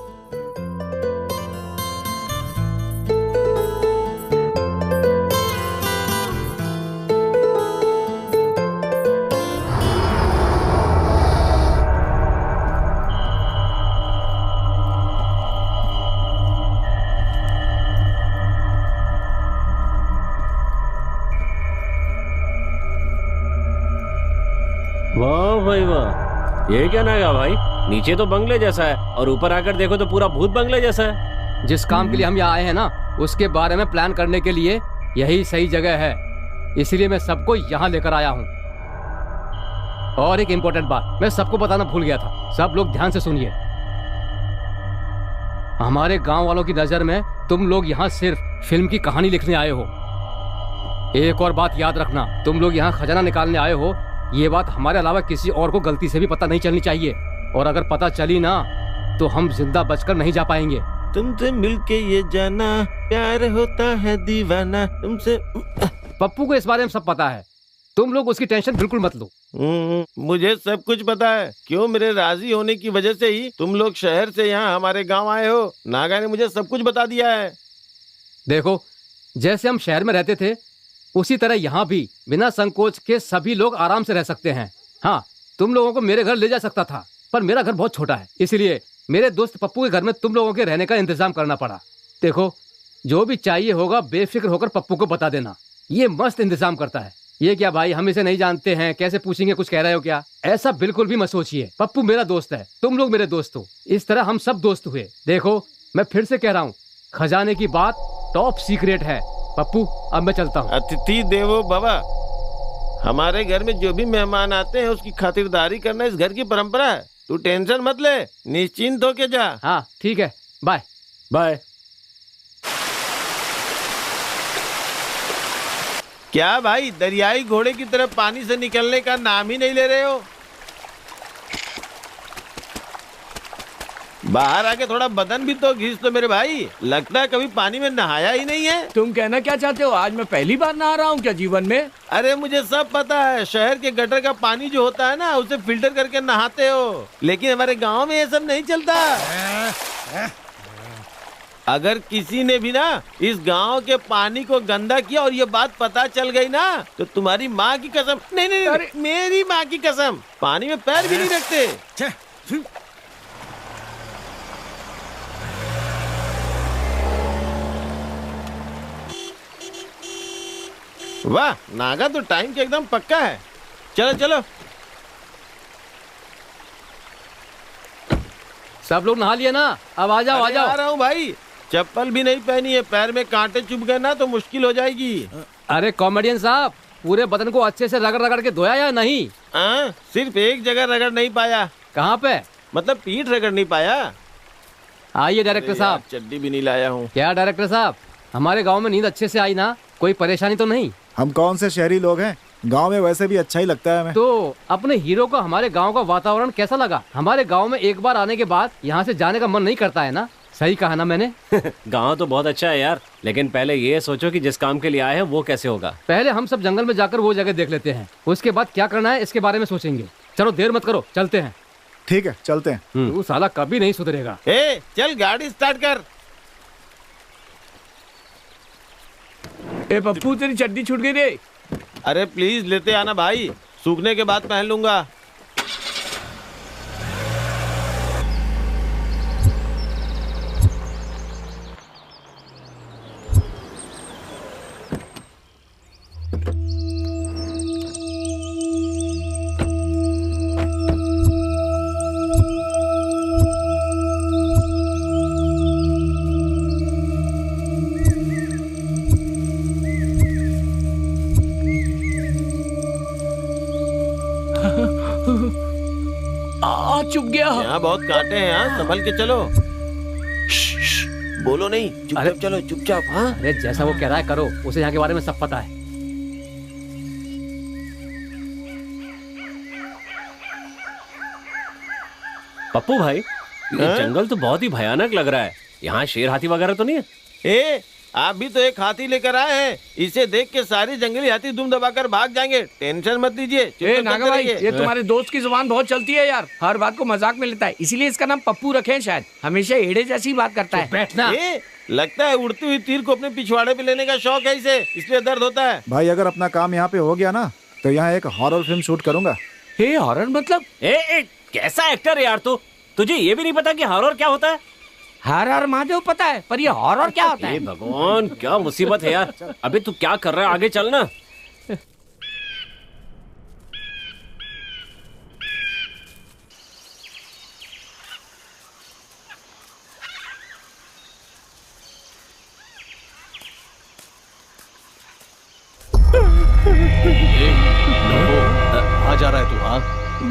G: वाह भाई वाह, ये क्या नागा भाई, नीचे तो बंगले जैसा है और ऊपर आकर देखो तो पूरा भूत बंगले जैसा है।
F: जिस काम के लिए हम यहाँ आए हैं ना, उसके बारे में प्लान करने के लिए यही सही जगह है, इसलिए मैं सबको यहाँ लेकर आया हूँ। और एक इम्पोर्टेंट बात मैं सबको बताना भूल गया था, सब लोग ध्यान से सुनिए। हमारे गांव वालों की नजर में तुम लोग यहाँ सिर्फ फिल्म की कहानी लिखने आए हो। एक और बात याद रखना, तुम लोग यहाँ खजाना निकालने आए हो, ये बात हमारे अलावा किसी और को गलती से भी पता नहीं चलनी चाहिए। और अगर पता चली ना तो हम जिंदा बचकर नहीं जा पाएंगे।
B: तुमसे मिलके ये जाना प्यार होता है दीवाना तुमसे।
F: पप्पू को इस बारे में सब पता है, तुम लोग उसकी टेंशन बिल्कुल मत लो।
B: मुझे सब कुछ पता है। क्यों, मेरे राजी होने की वजह से ही तुम लोग शहर से यहाँ हमारे गांव आए हो। नागा ने मुझे सब कुछ बता दिया है।
F: देखो, जैसे हम शहर में रहते थे उसी तरह यहाँ भी बिना संकोच के सभी लोग आराम से रह सकते हैं। हाँ, तुम लोगों को मेरे घर ले जा सकता था, पर मेरा घर बहुत छोटा है, इसलिए मेरे दोस्त पप्पू के घर में तुम लोगों के रहने का इंतजाम करना पड़ा। देखो, जो भी चाहिए होगा बेफिक्र होकर पप्पू को बता देना, ये मस्त इंतजाम करता है। ये क्या भाई, हम इसे नहीं जानते हैं, कैसे पूछेंगे, कुछ कह रहे हो क्या? ऐसा बिल्कुल भी मत सोचिए। पप्पू मेरा दोस्त है, तुम लोग मेरे दोस्त हो, इस तरह हम सब दोस्त हुए। देखो, मैं फिर से कह रहा हूँ, खजाने की बात टॉप सीक्रेट है। पप्पू, अब मैं चलता हूँ।
B: अतिथि देवो भव। हमारे घर में जो भी मेहमान आते हैं उसकी खातिरदारी करना इस घर की परंपरा है। तू टेंशन मत ले, निश्चिंत होके जा।
F: हाँ ठीक है, बाय
G: बाय।
B: क्या भाई, दरियाई घोड़े की तरह पानी से निकलने का नाम ही नहीं ले रहे हो? बाहर आके थोड़ा बदन भी तो घिस तो मेरे भाई। लगता है कभी पानी में नहाया ही नहीं है।
C: तुम कहना क्या चाहते हो, आज मैं पहली बार नहा रहा हूँ क्या जीवन में?
B: अरे मुझे सब पता है, शहर के गटर का पानी जो होता है ना उसे फिल्टर करके नहाते हो, लेकिन हमारे गांव में ये सब नहीं चलता। अगर किसी ने भी ना इस गांव के पानी को गंदा किया और ये बात पता चल गई ना तो तुम्हारी माँ की कसम, नहीं नहीं, नहीं मेरी माँ की कसम, पानी में पैर भी नहीं रखते। वाह, नागा तो टाइम के एकदम पक्का है। चलो चलो।
F: सब लोग नहा लिए ना, अब आ जाओ आ
B: अरे आ
F: जाओ।
B: रहा हूँ भाई, चप्पल भी नहीं पहनी है, पैर में कांटे चुभ गए ना तो मुश्किल हो जाएगी।
F: अरे कॉमेडियन साहब, पूरे बदन को अच्छे से रगड़ रगड़ के धोया या नहीं?
B: सिर्फ एक जगह रगड़ नहीं पाया।
F: कहाँ पे?
B: मतलब पीठ रगड़ नहीं पाया।
F: आइए डायरेक्टर
B: अरे
F: साहब।
B: यार, चड्डी भी नहीं लाया हूँ।
F: क्या डायरेक्टर साहब, हमारे गांव में नींद अच्छे से आई ना? कोई परेशानी तो नहीं?
I: हम कौन से शहरी लोग हैं, गांव में वैसे भी अच्छा ही लगता है हमें।
F: तो अपने हीरो को हमारे गांव का वातावरण कैसा लगा? हमारे गांव में एक बार आने के बाद यहाँ से जाने का मन नहीं करता है ना? सही कहा ना मैंने?
G: गांव तो बहुत अच्छा है यार, लेकिन पहले ये सोचो कि जिस काम के लिए आए हैं वो कैसे होगा।
F: पहले हम सब जंगल में जाकर वो जगह देख लेते हैं, उसके बाद क्या करना है इसके बारे में सोचेंगे। चलो देर मत करो, चलते हैं।
I: ठीक है, चलते हैं।
F: तू साला कभी नहीं सुधरेगा।
B: ए, चल गाड़ी स्टार्ट कर।
C: ए पप्पू, तेरी चड्डी छूट गई रे।
B: अरे प्लीज लेते आना भाई, सूखने के बाद पहन लूंगा।
C: चुप गया।
B: यहाँ बहुत कांटे हैं, यहाँ संभल के चलो। बोलो नहीं, चुपचाप चलो, चुपचाप। हाँ,
F: अरे जैसा वो कह रहा है करो, उसे यहाँ के बारे में सब पता है।
G: पप्पू भाई, ये जंगल तो बहुत ही भयानक लग रहा है। यहाँ शेर हाथी वगैरह तो नहीं है?
B: ए, आप भी तो एक हाथी लेकर आए हैं, इसे देख के सारे जंगली हाथी दुम दबाकर भाग जाएंगे। टेंशन मत लीजिए।
C: ए नागा भाई, ये तुम्हारे दोस्त की जुबान बहुत चलती है यार, हर बात को मजाक में लेता है, इसीलिए इसका नाम पप्पू रखे हैं शायद। हमेशा एड़े जैसी बात करता है।
F: बैठना।
B: लगता है उड़ती हुई तीर को अपने पिछवाड़े पे लेने का शौक है इसे, इसलिए दर्द होता है।
I: भाई अगर अपना काम यहाँ पे हो गया ना तो यहाँ एक हॉरर फिल्म शूट करूंगा।
C: हॉरर मतलब?
G: कैसा एक्टर है यार तू? तुझे ये भी नहीं पता कि हॉरर क्या होता है?
C: हर हर महादेव पता है, पर ये हॉरर क्या होता है?
G: भगवान, क्या मुसीबत है यार। अबे तू क्या कर रहा है, आगे चल ना।
E: कहाँ जा रहा है तू? हाँ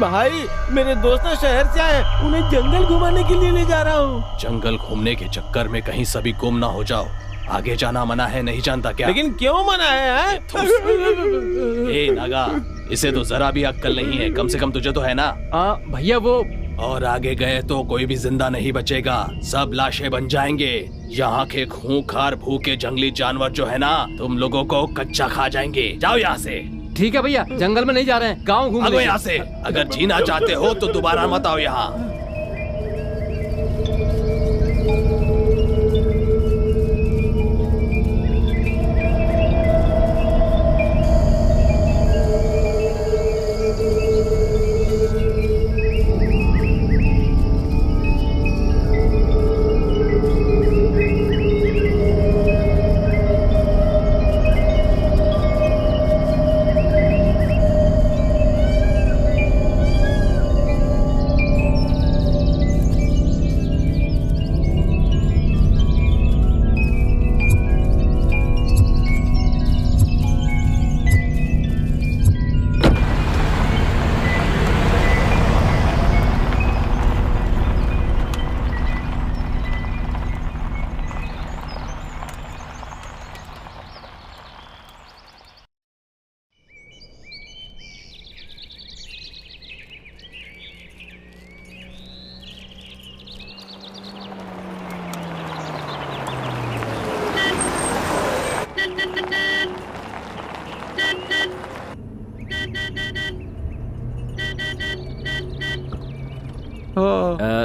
B: भाई, मेरे दोस्त शहर से आए, उन्हें जंगल घुमाने के लिए ले जा रहा हूँ।
E: जंगल घूमने के चक्कर में कहीं सभी गुम ना हो जाओ। आगे जाना मना है, नहीं जानता क्या?
B: लेकिन क्यों मना है?
E: ए नागा, इसे तो जरा भी अक्ल नहीं है, कम से कम तुझे तो है ना?
F: भैया वो,
E: और आगे गए तो कोई भी जिंदा नहीं बचेगा, सब लाशें बन जाएंगे। यहाँ के खूंखार भूखे जंगली जानवर जो है ना, तुम लोगों को कच्चा खा जाएंगे। जाओ यहाँ से।
F: ठीक है भैया, जंगल में नहीं जा रहे हैं, गाँव घूम
E: भागो यहाँ से। अगर जीना चाहते हो तो दोबारा मत आओ यहाँ।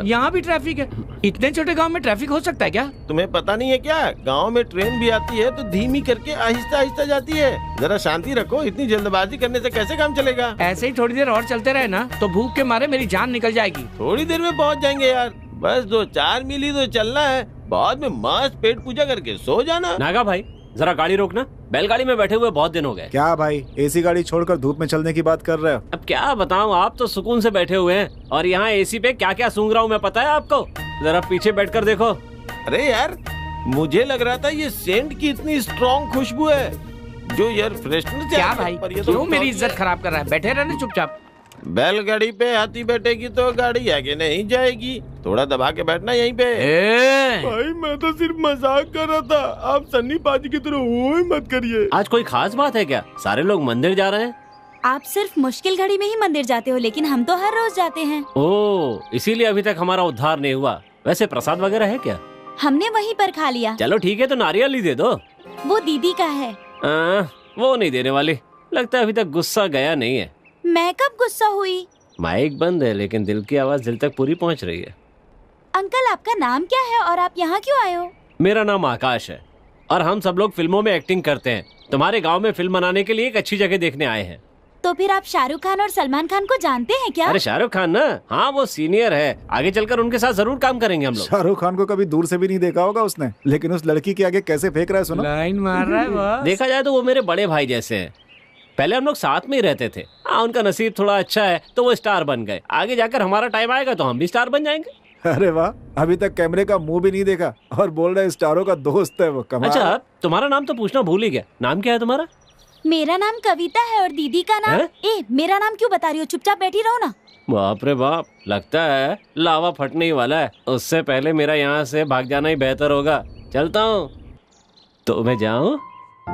C: यहाँ भी ट्रैफिक है? इतने छोटे गांव में ट्रैफिक हो सकता है क्या?
B: तुम्हें पता नहीं है क्या? गांव में ट्रेन भी आती है तो धीमी करके आहिस्ता आहिस्ता जाती है। जरा शांति रखो, इतनी जल्दबाजी करने से कैसे काम चलेगा?
C: ऐसे ही थोड़ी देर और चलते रहे ना तो भूख के मारे मेरी जान निकल जाएगी।
B: थोड़ी देर में पहुंच जाएंगे यार, बस 2-4 मील ही तो चलना है। बाद में मस्त पेट पूजा करके सो जाना।
G: नागा भाई, जरा गाड़ी रोकना, बैलगाड़ी में बैठे हुए बहुत दिन हो गए।
I: क्या भाई, एसी गाड़ी छोड़कर धूप में चलने की बात कर रहे हो?
G: अब क्या बताऊं, आप तो सुकून से बैठे हुए हैं और यहाँ एसी पे क्या क्या सूंघ रहा हूँ मैं, पता है आपको? जरा पीछे बैठकर देखो।
B: अरे यार, मुझे लग रहा था ये सेंट की इतनी स्ट्रॉन्ग खुशबू है जो एयर फ्रेशनर से
C: क्या
B: आती है,
C: भाई,
B: पर ये तो
C: क्यों मेरी
B: बहुत-
C: इज्जत खराब कर रहा है? बैठे रहने चुपचाप।
B: बैलगाड़ी पे हाथी बैठेगी तो गाड़ी आगे नहीं जाएगी, थोड़ा दबा के बैठना यहीं पे। भाई मैं तो सिर्फ मजाक कर रहा था, आप सन्नी पाजी की तरह ओए मत करिए।
G: आज कोई खास बात है क्या? सारे लोग मंदिर जा रहे हैं।
A: आप सिर्फ मुश्किल घड़ी में ही मंदिर जाते हो, लेकिन हम तो हर रोज जाते हैं।
G: ओह, इसीलिए अभी तक हमारा उद्धार नहीं हुआ। वैसे प्रसाद वगैरह है क्या?
A: हमने वहीं पर खा लिया।
G: चलो ठीक है, तो नारियल ही दे दो।
A: वो दीदी का है।
G: वो नहीं देने वाली, लगता है अभी तक गुस्सा गया नहीं है।
A: मैं कब गुस्सा हुई?
G: माइक बंद है लेकिन दिल की आवाज दिल तक पूरी पहुंच रही है।
A: अंकल, आपका नाम क्या है और आप यहाँ क्यों आए हो?
G: मेरा नाम आकाश है और हम सब लोग फिल्मों में एक्टिंग करते हैं। तुम्हारे गांव में फिल्म बनाने के लिए एक अच्छी जगह देखने आए हैं।
A: तो फिर आप शाहरुख खान और सलमान खान को जानते हैं क्या?
G: अरे शाहरुख खान ना, हाँ वो सीनियर है, आगे चलकर उनके साथ जरूर काम करेंगे हम लोग।
I: शाहरुख खान को कभी दूर से भी नहीं देखा होगा उसने, लेकिन उस लड़की के आगे कैसे फेंक रहा है सुनो।
C: लाइन मार रहा है बॉस।
G: देखा जाए तो वो मेरे बड़े भाई जैसे हैं। पहले हम लोग साथ में ही रहते थे। हाँ, उनका नसीब थोड़ा अच्छा है तो वो स्टार बन गए। आगे जाकर हमारा टाइम आएगा तो हम भी स्टार बन जाएंगे।
I: अरे वाह, अभी तक कैमरे का मुंह भी नहीं देखा और बोल रहे स्टारों का दोस्त है वो। कमाल।
G: अच्छा, तुम्हारा नाम तो पूछना भूल ही गया। नाम क्या है तुम्हारा?
A: मेरा नाम कविता है और दीदी का नाम मेरा नाम क्यों बता रही हो? चुपचाप बैठी रहो ना।
G: बाप रे बाप, लगता है लावा फटने ही वाला है। उससे पहले मेरा यहाँ से भाग जाना ही बेहतर होगा। चलता हूँ। तो मैं जाऊँ?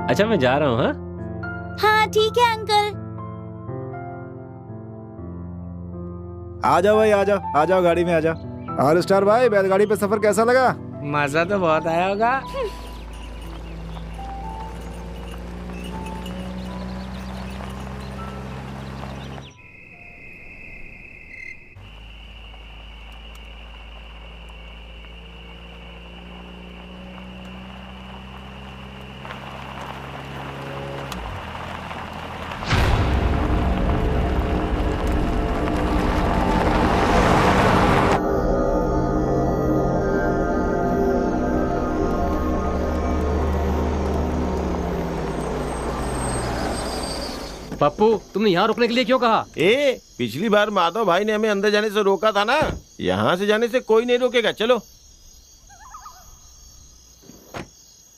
G: अच्छा मैं जा रहा हूँ। हाँ
A: हाँ ठीक है अंकल।
I: आ जाओ भाई, आ जाओ गाड़ी में आ जाओ। और स्टार भाई, बैलगाड़ी पे सफर कैसा लगा?
C: मजा तो बहुत आया होगा।
F: पप्पू, तुमने यहाँ रुकने के लिए क्यों कहा?
B: पिछली बार माधव भाई ने हमें अंदर जाने से रोका था ना, यहाँ से जाने से कोई नहीं रोकेगा। चलो।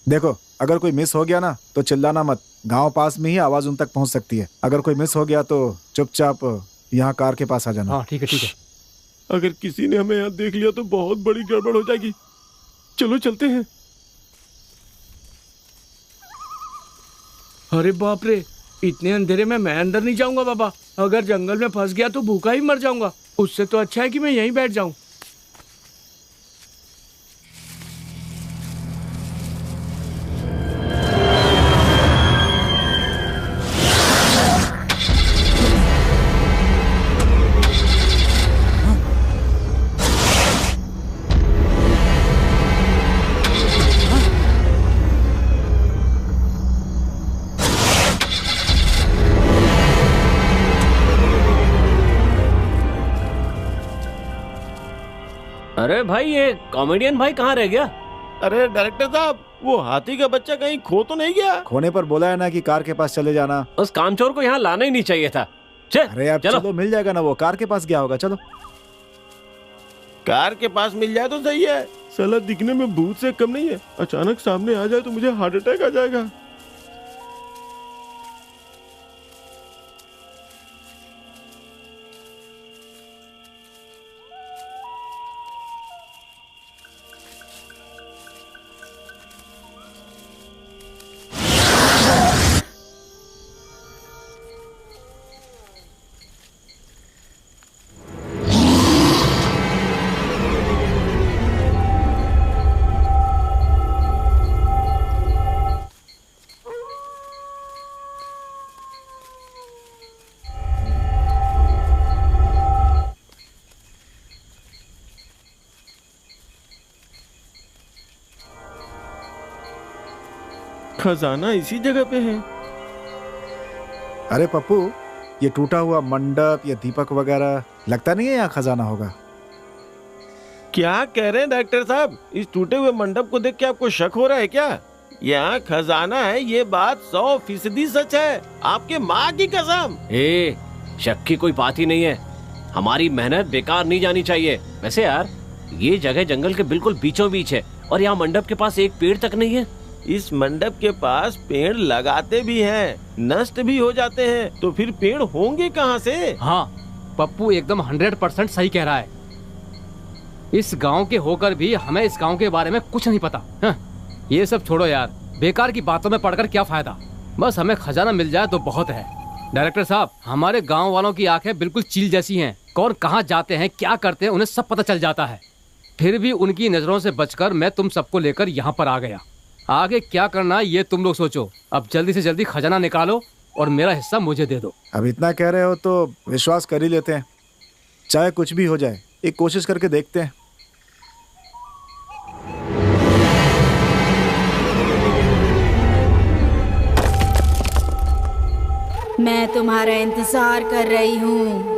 I: देखो, अगर कोई मिस हो गया ना तो चिल्लाना मत, गांव पास में ही आवाज उन तक पहुंच सकती है। अगर कोई मिस हो गया तो चुपचाप यहाँ कार के पास आ जाना।
F: हाँ ठीक है ठीक है।
B: अगर किसी ने हमें यहाँ देख लिया तो बहुत बड़ी गड़बड़ हो जाएगी। चलो चलते हैं।
C: अरे बाप रे, इतने अंधेरे में मैं अंदर नहीं जाऊंगा बाबा। अगर जंगल में फंस गया तो भूखा ही मर जाऊंगा। उससे तो अच्छा है कि मैं यहीं बैठ जाऊं।
G: अरे भाई, ये कॉमेडियन भाई कहाँ रह गया?
B: अरे डायरेक्टर साहब, वो हाथी का बच्चा कहीं खो तो नहीं गया?
I: खोने पर बोला है ना कि कार के पास चले जाना।
G: उस कामचोर को यहाँ लाना ही नहीं चाहिए था।
I: अरे अब चलो, मिल जाएगा ना, वो कार के पास गया होगा। चलो।
B: कार के पास मिल जाए तो सही है। साला दिखने में भूत से कम नहीं है। अचानक सामने आ जाए तो मुझे हार्ट अटैक आ जाएगा। खजाना इसी जगह पे है।
I: अरे पप्पू, ये टूटा हुआ मंडप या दीपक वगैरह, लगता नहीं है यहाँ खजाना होगा।
B: क्या कह रहे हैं डॉक्टर साहब? इस टूटे हुए मंडप को देख के आपको शक हो रहा है क्या? यहाँ खजाना है, ये बात 100% सच है, आपके माँ की कसम।
G: ए, शक की कोई बात ही नहीं है। हमारी मेहनत बेकार नहीं जानी चाहिए। वैसे यार, ये जगह जंगल के बिल्कुल बीचों बीच है और यहाँ मंडप के पास एक पेड़ तक नहीं है।
B: इस मंडप के पास पेड़ लगाते भी हैं, नष्ट भी हो जाते हैं, तो फिर पेड़ होंगे कहाँ से?
F: हाँ, पप्पू एकदम 100% सही कह रहा है। इस गांव के होकर भी हमें इस गांव के बारे में कुछ नहीं पता। हाँ, ये सब छोड़ो यार, बेकार की बातों में पड़कर क्या फायदा। बस हमें खजाना मिल जाए तो बहुत है। डायरेक्टर साहब, हमारे गांव वालों की आंखें बिल्कुल चील जैसी हैं। कौन कहाँ जाते हैं, क्या करते हैं, उन्हें सब पता चल जाता है। फिर भी उनकी नजरों से बचकर मैं तुम सबको लेकर यहाँ पर आ गया। आगे क्या करना है ये तुम लोग सोचो। अब जल्दी से जल्दी खजाना निकालो और मेरा हिस्सा मुझे दे दो।
I: अब इतना कह रहे हो तो विश्वास कर ही लेते हैं, चाहे कुछ भी हो जाए, एक कोशिश करके देखते हैं।
A: मैं तुम्हारा इंतजार कर रही हूँ।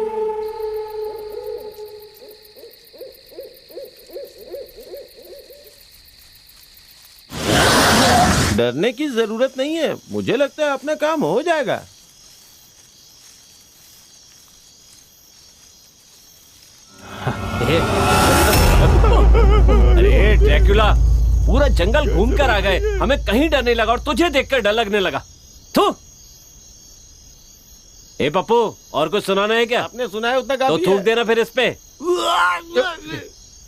B: डरने की जरूरत नहीं है, मुझे लगता है अपना काम हो जाएगा।
G: अरे ड्रैकुला, पूरा जंगल घूम कर आ गए, हमें कहीं डर नहीं लगा और तुझे देखकर डर लगने लगा। थू। ए पप्पू, और कुछ सुनाना है क्या?
B: आपने सुना है उतना
G: तो
B: काफी
G: थूक
B: है।
G: देना फिर इस पे।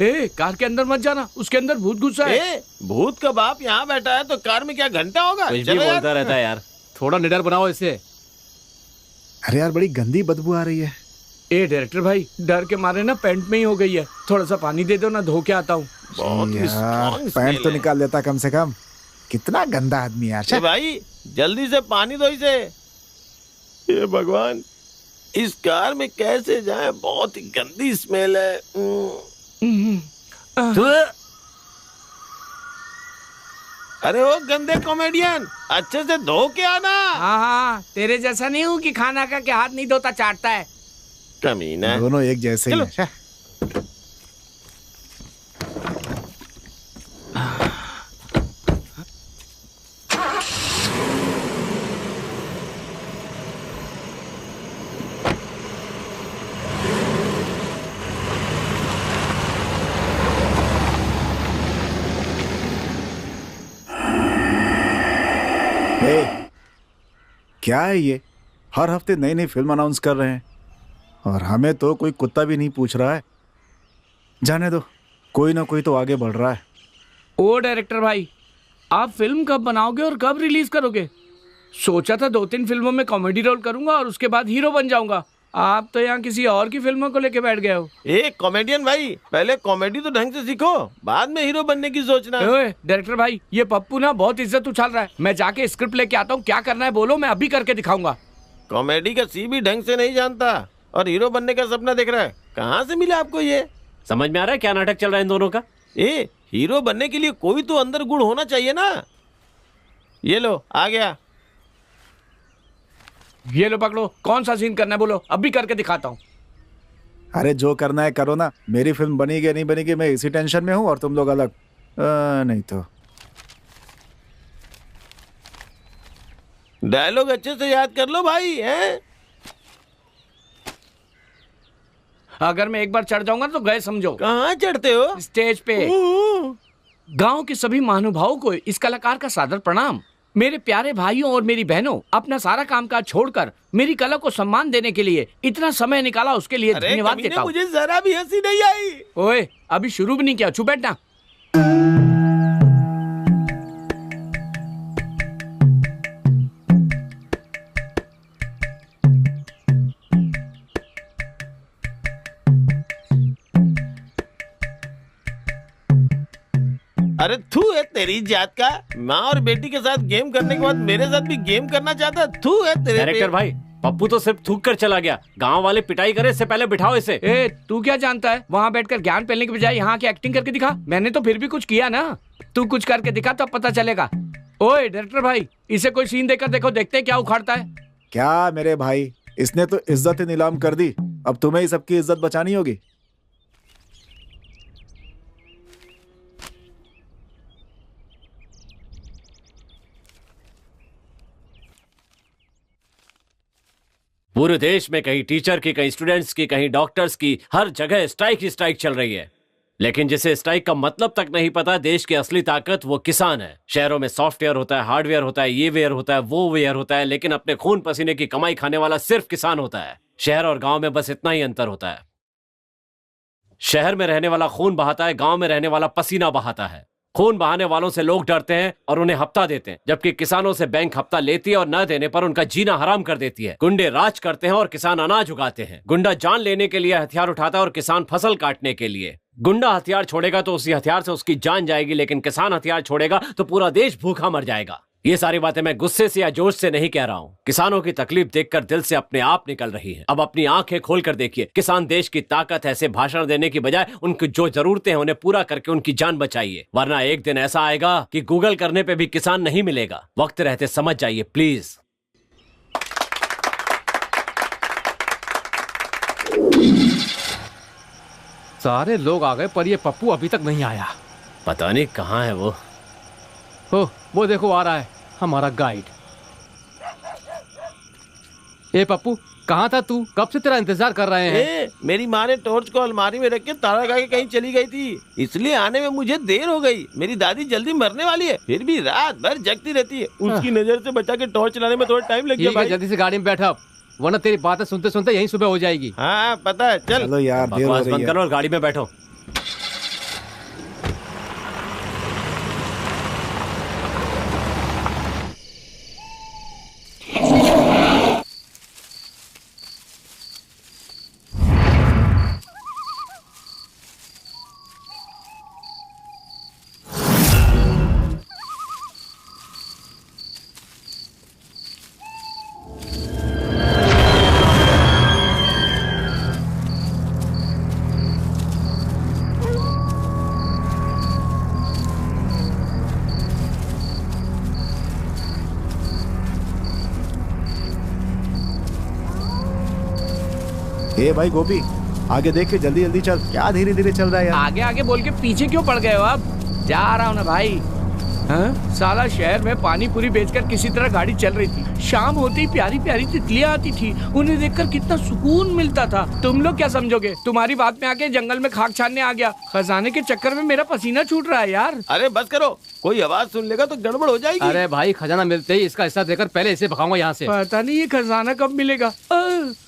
C: ए, कार के अंदर मत जाना, उसके अंदर भूत घुसा है।
B: ए, भूत का बाप यहाँ बैठा है तो कार में क्या घंटा होगा?
G: कुछ भी
B: चलो यार।
G: बोलता रहता है यार।
F: थोड़ा निडर बनाओ इसे।
I: अरे यार, बड़ी गंदी बदबू आ रही है।
C: ए डायरेक्टर भाई, डर के मारे ना पैंट में ही हो गई है, थोड़ा सा पानी दे दो ना, धो के आता हूँ।
B: बहुत ही
I: यार,
B: strong
I: पैंट
B: smell
I: तो
B: है।
I: निकाल देता कम से कम। कितना गंदा आदमी यार।
B: ए भाई, जल्दी से पानी दो इसे। ये भगवान, इस कार में कैसे जाए? बहुत ही गंदी स्मेल है। अरे वो गंदे कॉमेडियन, अच्छे से धो के आना।
C: हाँ हाँ, तेरे जैसा नहीं हूँ कि खाना का के हाथ नहीं धोता चाटता है।
B: कमीना।
I: दोनों एक जैसे ही
B: चलो।
I: हैं। ए, क्या है ये? हर हफ्ते नई नई फिल्म अनाउंस कर रहे हैं और हमें तो कोई कुत्ता भी नहीं पूछ रहा है। जाने दो, कोई ना कोई तो आगे बढ़ रहा है।
C: ओ डायरेक्टर भाई, आप फिल्म कब बनाओगे और कब रिलीज करोगे? सोचा था 2-3 फिल्मों में कॉमेडी रोल करूंगा और उसके बाद हीरो बन जाऊंगा। आप तो यहाँ किसी और की फिल्मों को लेके बैठ गए हो।
B: ए कॉमेडियन भाई, पहले कॉमेडी तो ढंग से सीखो, बाद में हीरो बनने की सोचना।
C: ओए डायरेक्टर भाई, ये पप्पू ना बहुत इज्जत उछाल रहा है। मैं जाके स्क्रिप्ट लेके आता हूँ, क्या करना है बोलो, मैं अभी करके दिखाऊंगा।
B: कॉमेडी का सी भी ढंग से नहीं जानता और हीरो बनने का सपना देख रहा है। कहाँ से मिला आपको ये?
G: समझ में आ रहा है क्या नाटक चल रहा है इन दोनों का?
B: ए, हीरो बनने के लिए कोई तो अंदर गुण होना चाहिए ना। ये लो, आ गया।
C: ये लो पकड़ो, कौन सा सीन करना है बोलो, अभी करके दिखाता हूँ।
I: अरे जो करना है करो ना। मेरी फिल्म बनेगी नहीं बनेगी मैं इसी टेंशन में हूँ और तुम लोग अलग। नहीं तो
B: डायलॉग अच्छे से याद कर लो भाई, हैं?
C: अगर मैं एक बार चढ़ जाऊंगा तो गए समझो।
B: कहाँ चढ़ते हो?
C: स्टेज पे। गांव के सभी महानुभावों को इस कलाकार का सादर प्रणाम। मेरे प्यारे भाइयों और मेरी बहनों, अपना सारा कामकाज छोड़कर मेरी कला को सम्मान देने के लिए इतना समय निकाला, उसके लिए
B: अरे
C: धन्यवाद
B: कमीने,
C: देता हूँ।
B: मुझे जरा भी हंसी नहीं आई।
C: ओए, अभी शुरू भी नहीं किया, चुप बैठना।
B: अरे थू है तेरी जात का। माँ और बेटी के साथ गेम करने के बाद मेरे साथ भी गेम करना चाहता। थू है तेरे
G: डायरेक्टर
B: पे।
G: भाई, पप्पू तो सिर्फ थूक कर चला गया। गांव वाले पिटाई करे, इससे पहले बिठाओ इसे।
C: ए, तू क्या जानता है? वहाँ बैठकर ज्ञान फैलने के बजाय यहाँ की एक्टिंग करके दिखा। मैंने तो फिर भी कुछ किया ना। तू कुछ करके दिखा तब पता चलेगा। ओए डायरेक्टर भाई, इसे कोई सीन देकर देखो, देखते हैं क्या उखाड़ता है।
I: क्या मेरे भाई, इसने तो इज्जत ही नीलाम कर दी। अब तुम्हें ही सबकी इज्जत बचानी होगी।
G: पूरे देश में कहीं टीचर की, कहीं स्टूडेंट्स की, कहीं डॉक्टर्स की, हर जगह स्ट्राइक ही स्ट्राइक चल रही है। लेकिन जिसे स्ट्राइक का मतलब तक नहीं पता, देश की असली ताकत वो किसान है। शहरों में सॉफ्टवेयर होता है, हार्डवेयर होता है, ये वेयर होता है, वो वेयर होता है, लेकिन अपने खून पसीने की कमाई खाने वाला सिर्फ किसान होता है। शहर और गांव में बस इतना ही अंतर होता है। शहर में रहने वाला खून बहाता है, गांव में रहने वाला पसीना बहाता है। खून बहाने वालों से लोग डरते हैं और उन्हें हफ्ता देते हैं, जबकि किसानों से बैंक हफ्ता लेती है और न देने पर उनका जीना हराम कर देती है। गुंडे राज करते हैं और किसान अनाज उगाते हैं। गुंडा जान लेने के लिए हथियार उठाता है और किसान फसल काटने के लिए। गुंडा हथियार छोड़ेगा तो उसी हथियार से उसकी जान जाएगी, लेकिन किसान हथियार छोड़ेगा तो पूरा देश भूखा मर जाएगा। ये सारी बातें मैं गुस्से से या जोश से नहीं कह रहा हूँ। किसानों की तकलीफ देखकर दिल से अपने आप निकल रही है। अब अपनी आंखें खोलकर देखिए, किसान देश की ताकत है। ऐसे भाषण देने की बजाय उनकी जो जरूरतें हैं उन्हें पूरा करके उनकी जान बचाइए, वरना एक दिन ऐसा आएगा कि गूगल करने पे भी किसान नहीं मिलेगा। वक्त रहते समझ जाइए प्लीज।
F: सारे लोग आ गए पर ये पप्पू अभी तक नहीं आया।
G: पता नहीं कहाँ है वो।
F: वो देखो आ रहा है हमारा गाइड। ए पप्पू, कहाँ था तू? कब से तेरा इंतजार कर रहे हैं।
B: मेरी माँ ने टॉर्च को अलमारी में रख के ताला लगा के कहीं चली गई थी, इसलिए आने में मुझे देर हो गई। मेरी दादी जल्दी मरने वाली है, फिर भी रात भर जगती रहती है। उसकी नजर से बचा के टॉर्च चलाने में थोड़ा टाइम लग गया भाई।
F: जल्दी से गाड़ी में बैठा, वरना तेरी बातें सुनते सुनते यहीं सुबह हो जाएगी।
B: हाँ पता है, चल।
I: चलो यार, देर हो
G: बकवास
I: रही
G: बंद
I: है।
G: करो और गाड़ी में बैठो।
I: ए भाई गोपी, आगे देख के जल्दी जल्दी चल। क्या धीरे धीरे चल रहा है यार।
C: आगे आगे बोल के पीछे क्यों पड़ गए हो आप? जा रहा हूँ ना भाई। हाँ? साला शहर में पानी पूरी बेचकर किसी तरह गाड़ी चल रही थी। शाम होते ही प्यारी प्यारी तितलियां आती थी, उन्हें देखकर कितना सुकून मिलता था। तुम लोग क्या समझोगे? तुम्हारी बात में आके जंगल में खाक छानने आ गया। खजाने के चक्कर में मेरा पसीना छूट रहा है यार।
B: अरे बस करो, कोई आवाज सुन लेगा तो गड़बड़ हो जाएगी।
F: अरे भाई, खजाना मिलते ही इसका हिस्सा देकर पहले इसे भगाऊंगा यहाँ से।
C: पता नहीं ये खजाना कब मिलेगा।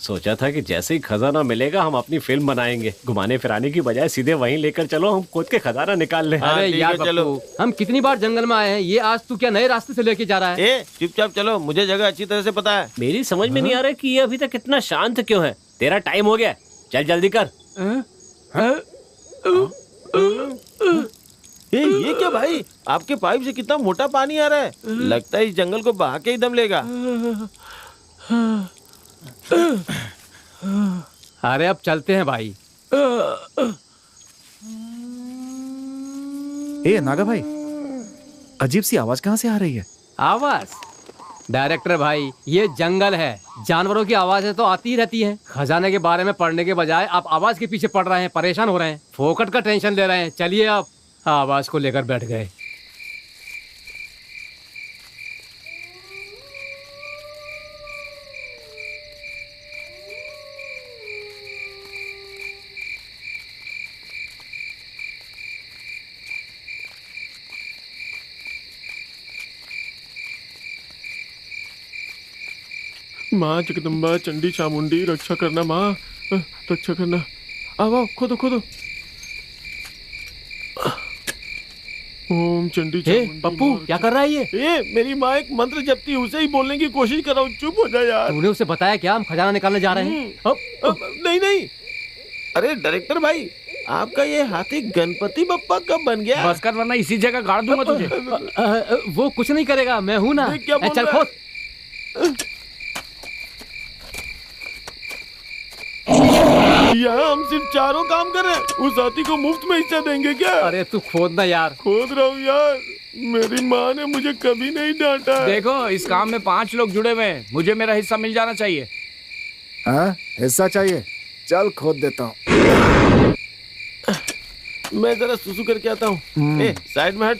G: सोचा था कि जैसे ही खजाना मिलेगा हम अपनी फिल्म बनाएंगे। घुमाने फिराने की बजाय सीधे वहीं लेकर चलो, हम खुद के खजाना निकाल लें।
F: अरे
B: ठीक
F: यार
B: है, चलो।
F: पप्पू, हम कितनी बार जंगल में आए हैं, ये आज तू क्या नए रास्ते से लेके जा रहा है?
B: ए चुपचाप चलो, मुझे जगह अच्छी तरह से पता है।
G: मेरी समझ में नहीं आ रहा कि ये अभी तक इतना शांत क्यों है। तेरा टाइम हो गया, चल जल्दी कर।
B: ये क्या भाई, आपके पाइप से कितना मोटा पानी आ रहा है। लगता है इस जंगल को बहा के ही दम लेगा।
F: अरे अब चलते हैं भाई।
I: ए नागा भाई, अजीब सी आवाज कहाँ से आ रही है?
F: आवाज? डायरेक्टर भाई, ये जंगल है, जानवरों की आवाजें तो आती ही रहती हैं। खजाने के बारे में पढ़ने के बजाय आप आवाज के पीछे पड़ रहे हैं, परेशान हो रहे हैं, फोकट का टेंशन ले रहे हैं। चलिए आप आवाज को लेकर बैठ गए।
B: माँ जगदम्बा चंडी चामुंडी रक्षा करना, माँ रक्षा करना। आओ खोदो खोदो। ओम चंडी चामुंडी।
F: पप्पू क्या कर रहा है ये?
B: मेरी माँ एक मंत्र जपती है, उसे ही बोलने की कोशिश कर रहा हूँ। चुप हो जा यार।
F: तूने उसे बताया क्या हम खजाना निकालने जा रहे हैं?
B: नहीं नहीं, अरे डायरेक्टर भाई, आपका ये हाथी गणपति बप्पा कब बन गया?
C: बस कर, वरना इसी जगह गाड़ दूंगा तुझे।
F: वो कुछ नहीं करेगा, मैं हूँ ना।
B: क्या बोल
F: चल
B: रहा है?
F: खोद।
B: यहाँ हम सिर्फ चारों काम कर रहे हैं, उस हाथी को मुफ्त में हिस्सा देंगे क्या?
F: अरे तू खोदना यार।
B: खोद रहा हूँ यार, मेरी माँ ने मुझे कभी नहीं डांटा।
C: देखो, इस काम में 5 लोग जुड़े हुए हैं, मुझे मेरा हिस्सा मिल जाना चाहिए।
I: हाँ, हिस्सा चाहिए? चल खोद देता हूँ।
B: मैं जरा सुसु करके आता हूँ। साइड में हट।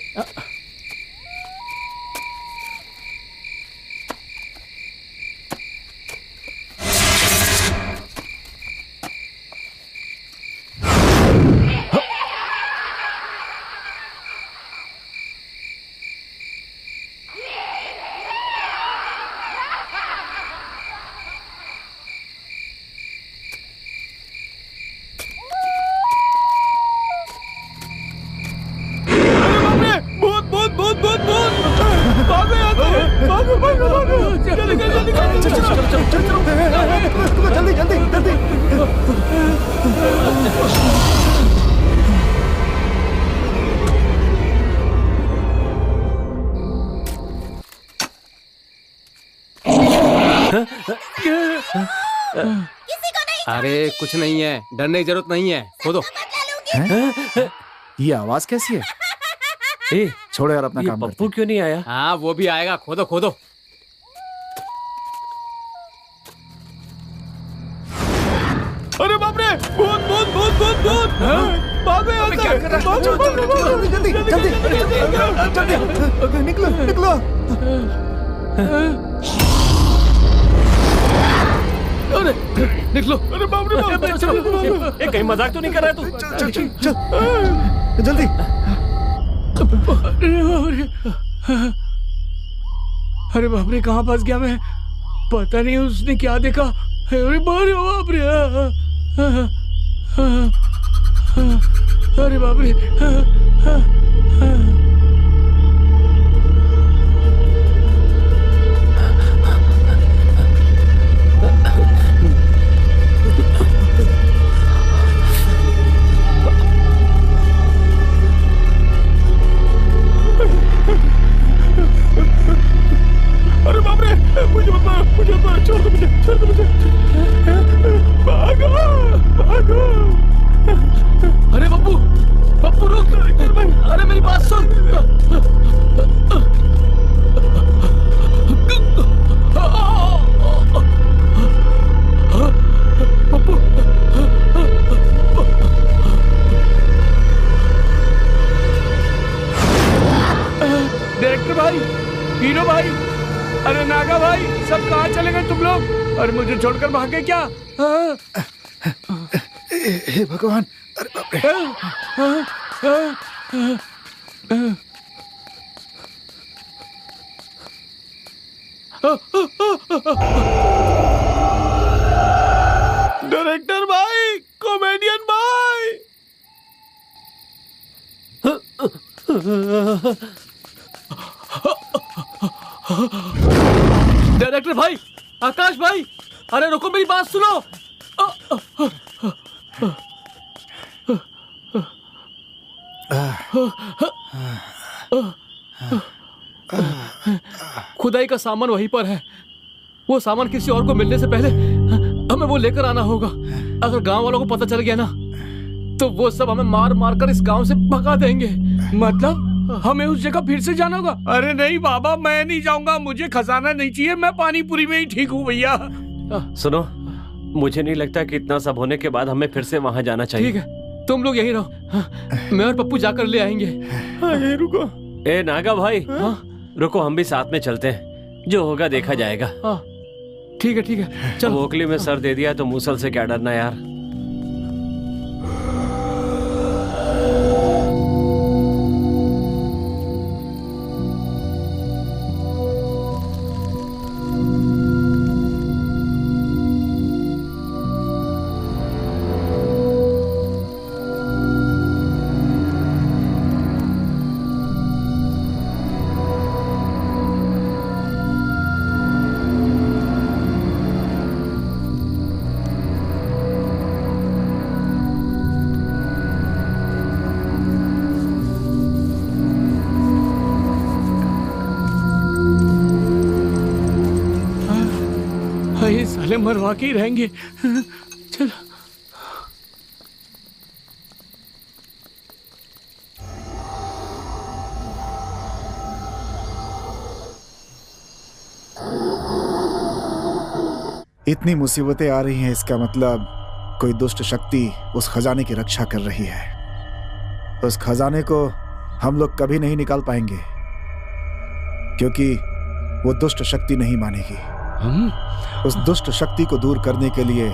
I: जल्दी जल्दी जल्दी।
F: अरे कुछ नहीं है, डरने की जरूरत नहीं है, खोदो।
I: ये आवाज कैसी है?
C: ए,
I: छोड़ो यार अपना
C: ये
I: काम।
C: पप्पू क्यों नहीं आया?
F: हाँ वो भी आएगा, खोदो खोदो।
B: अरे बाप रे, भूत भूत भूत भूत भूत। भागो यहाँ से।
I: क्या कर रहा है? जल्दी जल्दी जल्दी निकलो निकलो।
C: अरे निकलो।
B: अरे बाप रे बाप।
C: चलो, कहीं मजाक तो नहीं कर रहा है तू?
I: चल चल चल जल्दी।
C: अरे बाप रे, कहाँ फंस गया मैं? पता नहीं उसने क्या देखा। अरे बाप रे, अरे बाप रे।
B: अरे बाप रे, मुझे मत मारो, मुझे मत मारो, छोड़ दो मुझे, छोड़ दो मुझे। भागो भागो।
C: अरे पप्पू, पप्पू रुक। अरे मेरी बात सुन। पप्पू, डायरेक्टर भाई, हीरो भाई, अरे नागा भाई, सब कहाँ चले गए तुम लोग? अरे मुझे छोड़कर भागे क्या?
I: हे भगवान, अरे बाप रे।
B: डायरेक्टर भाई, कॉमेडियन भाई।
C: डायरेक्टर भाई, आकाश भाई, अरे रुको, मेरी बात सुनो। खुदाई का सामान वहीं पर है। वो सामान किसी और को मिलने से पहले हमें वो लेकर आना होगा। अगर गांव वालों को पता चल गया ना, तो वो सब हमें मार मार कर इस गांव से भगा देंगे। मतलब हमें उस जगह फिर से जाना होगा? अरे नहीं बाबा, मैं नहीं जाऊंगा, मुझे खजाना नहीं चाहिए, मैं पानीपुरी में ही ठीक हूँ भैया।
G: सुनो, मुझे नहीं लगता कि इतना सब होने के बाद हमें फिर से वहां जाना चाहिए।
F: ठीक है, तुम लोग यहीं रहो, मैं और पप्पू जाकर ले आएंगे।
B: ये रुको।
G: ए नागा भाई, रुको, हम भी साथ में चलते हैं, जो होगा देखा जाएगा।
F: ठीक है ठीक है, चलो।
G: ओखली में सर दे दिया तो मूसल से क्या डरना यार।
C: ये साले मरवा के ही रहेंगे। चलो।
I: इतनी मुसीबतें आ रही हैं, इसका मतलब कोई दुष्ट शक्ति उस खजाने की रक्षा कर रही है। उस खजाने को हम लोग कभी नहीं निकाल पाएंगे, क्योंकि वो दुष्ट शक्ति नहीं मानेगी। उस दुष्ट शक्ति को दूर करने के लिए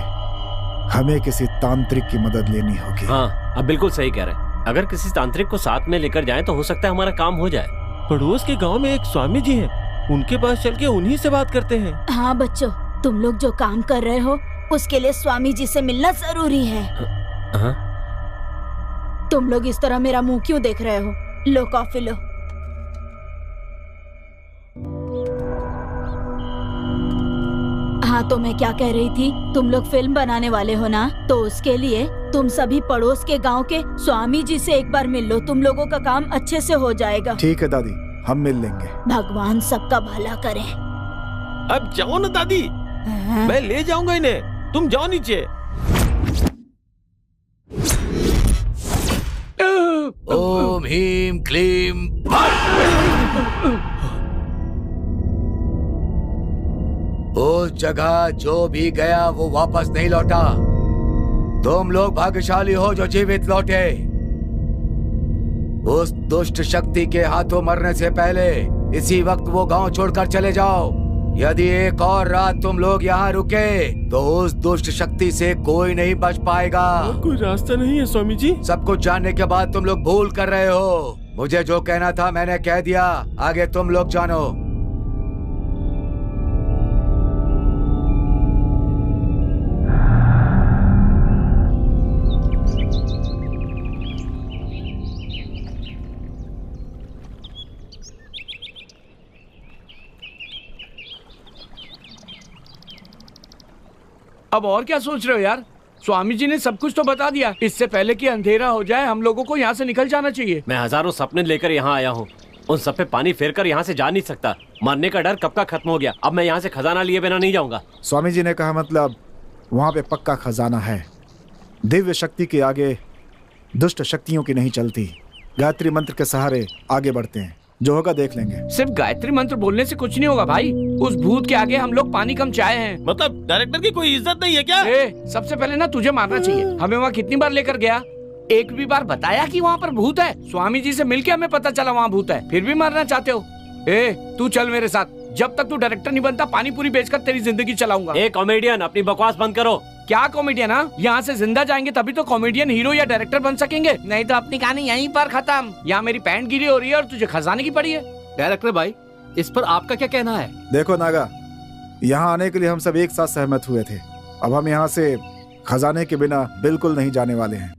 I: हमें किसी तांत्रिक की मदद लेनी होगी।
G: हाँ, अब बिल्कुल सही कह रहे हैं। अगर किसी तांत्रिक को साथ में लेकर जाएं तो हो सकता है हमारा काम हो जाए।
B: पड़ोस के गांव में एक स्वामी जी हैं, उनके पास चल के उन्हीं से बात करते हैं।
A: हाँ बच्चों, तुम लोग जो काम कर रहे हो उसके लिए स्वामी जी से मिलना जरूरी है।
G: हाँ?
A: तुम लोग इस तरह मेरा मुंह क्यों देख रहे हो? लो कॉफी लो। हाँ, तो मैं क्या कह रही थी, तुम लोग फिल्म बनाने वाले हो ना, तो उसके लिए तुम सभी पड़ोस के गांव के स्वामी जी से एक बार मिल लो, तुम लोगों का काम अच्छे से हो जाएगा।
I: ठीक है दादी, हम मिल लेंगे।
A: भगवान सबका भला करे।
B: अब जाओ ना दादी, मैं ले जाऊंगा इन्हें, तुम जाओ नीचे।
D: ओम ह्रीम क्लीम उस जगह जो भी गया वो वापस नहीं लौटा। तुम लोग भाग्यशाली हो जो जीवित लौटे। उस दुष्ट शक्ति के हाथों मरने से पहले इसी वक्त वो गांव छोड़कर चले जाओ। यदि एक और रात तुम लोग यहाँ रुके तो उस दुष्ट शक्ति से कोई नहीं बच पाएगा।
B: कोई रास्ता नहीं है स्वामी जी?
D: सब कुछ जानने के बाद तुम लोग भूल कर रहे हो। मुझे जो कहना था मैंने कह दिया, आगे तुम लोग जानो।
C: अब और क्या सोच रहे हो यार? स्वामी जी ने सब कुछ तो बता दिया। इससे पहले कि अंधेरा हो जाए हम लोगों को यहाँ से निकल जाना चाहिए।
G: मैं हजारों सपने लेकर यहाँ आया हूँ, उन सब पे पानी फेर कर यहाँ से जा नहीं सकता। मरने का डर कब का खत्म हो गया। अब मैं यहाँ से खजाना लिए बिना नहीं जाऊंगा।
I: स्वामी जी ने कहा मतलब वहाँ पे पक्का खजाना है। दिव्य शक्ति के आगे दुष्ट शक्तियों की नहीं चलती। गायत्री मंत्र के सहारे आगे बढ़ते हैं, जो होगा देख लेंगे।
C: सिर्फ गायत्री मंत्र बोलने से कुछ नहीं होगा भाई। उस भूत के आगे हम लोग पानी कम चाहे हैं।
B: मतलब डायरेक्टर की कोई इज्जत नहीं है क्या?
C: सबसे पहले ना तुझे मारना चाहिए। हमें वहाँ कितनी बार लेकर गया, एक भी बार बताया कि वहाँ पर भूत है? स्वामी जी से मिलके हमें पता चला वहाँ भूत है, फिर भी मारना चाहते हो? तू चल मेरे साथ। जब तक तू डायरेक्टर नहीं बनता पानी पूरी बेचकर तेरी जिंदगी चलाऊंगा।
G: कॉमेडियन, अपनी बकवास बंद करो।
C: क्या कॉमेडियन? यहाँ से जिंदा जाएंगे तभी तो कॉमेडियन, हीरो या डायरेक्टर बन सकेंगे, नहीं तो अपनी कहानी यहीं पर खत्म। यहाँ मेरी पैंट गिरी हो रही है और तुझे खजाने की पड़ी है।
F: डायरेक्टर भाई, इस पर आपका क्या कहना है?
I: देखो नागा, यहाँ आने के लिए हम सब एक साथ सहमत हुए थे। अब हम यहाँ से खजाने के बिना बिल्कुल नहीं जाने वाले हैं।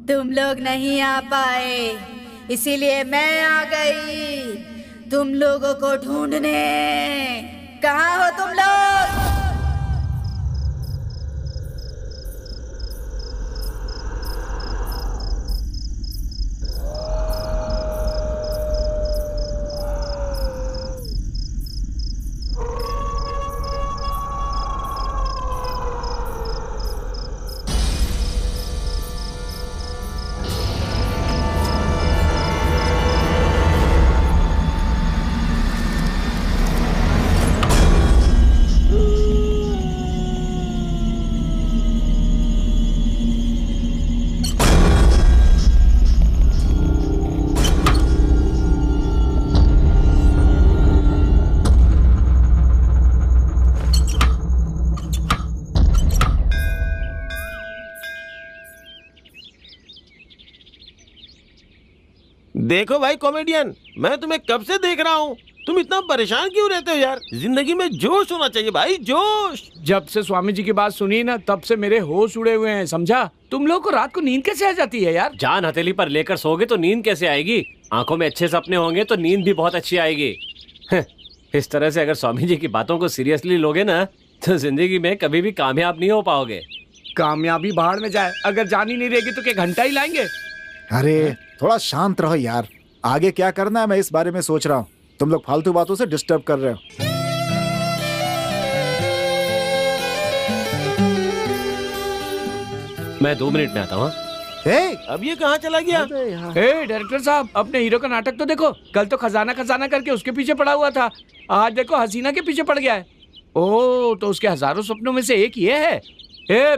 A: तुम लोग नहीं आ पाए, इसीलिए मैं आ गई तुम लोगों को ढूंढने। कहाँ हो तुम लोग?
B: देखो भाई कॉमेडियन, मैं तुम्हें कब से देख रहा हूँ। तुम इतना परेशान क्यों रहते हो यार? जिंदगी में जोश होना चाहिए भाई, जोश।
C: जब से स्वामी जी की बात सुनी ना, तब से मेरे होश उड़े हुए हैं, समझा? तुम लोग को रात को नींद कैसे आ जाती है यार?
G: जान हथेली पर लेकर सोओगे तो नींद कैसे आएगी? आंखों में अच्छे सपने होंगे तो नींद भी बहुत अच्छी आएगी। इस तरह से अगर स्वामी जी की बातों को सीरियसली लोगे ना, तो जिंदगी में कभी भी कामयाब नहीं हो पाओगे।
C: कामयाबी बाहर में जाए, अगर जान ही नहीं रहेगी तो क्या घंटा ही लाएंगे?
I: अरे थोड़ा शांत रहो यार, आगे क्या करना है मैं इस बारे में सोच रहा हूँ। तुम लोग फालतू बातों से डिस्टर्ब कर रहे हो।
G: मैं 2 मिनट में आता हूँ।
B: अब ये कहाँ चला गया?
C: डायरेक्टर साहब, अपने हीरो का नाटक तो देखो। कल तो खजाना खजाना करके उसके पीछे पड़ा हुआ था, आज देखो हसीना के पीछे पड़ गया है। ओह, तो उसके हजारों सपनों में से एक ये है।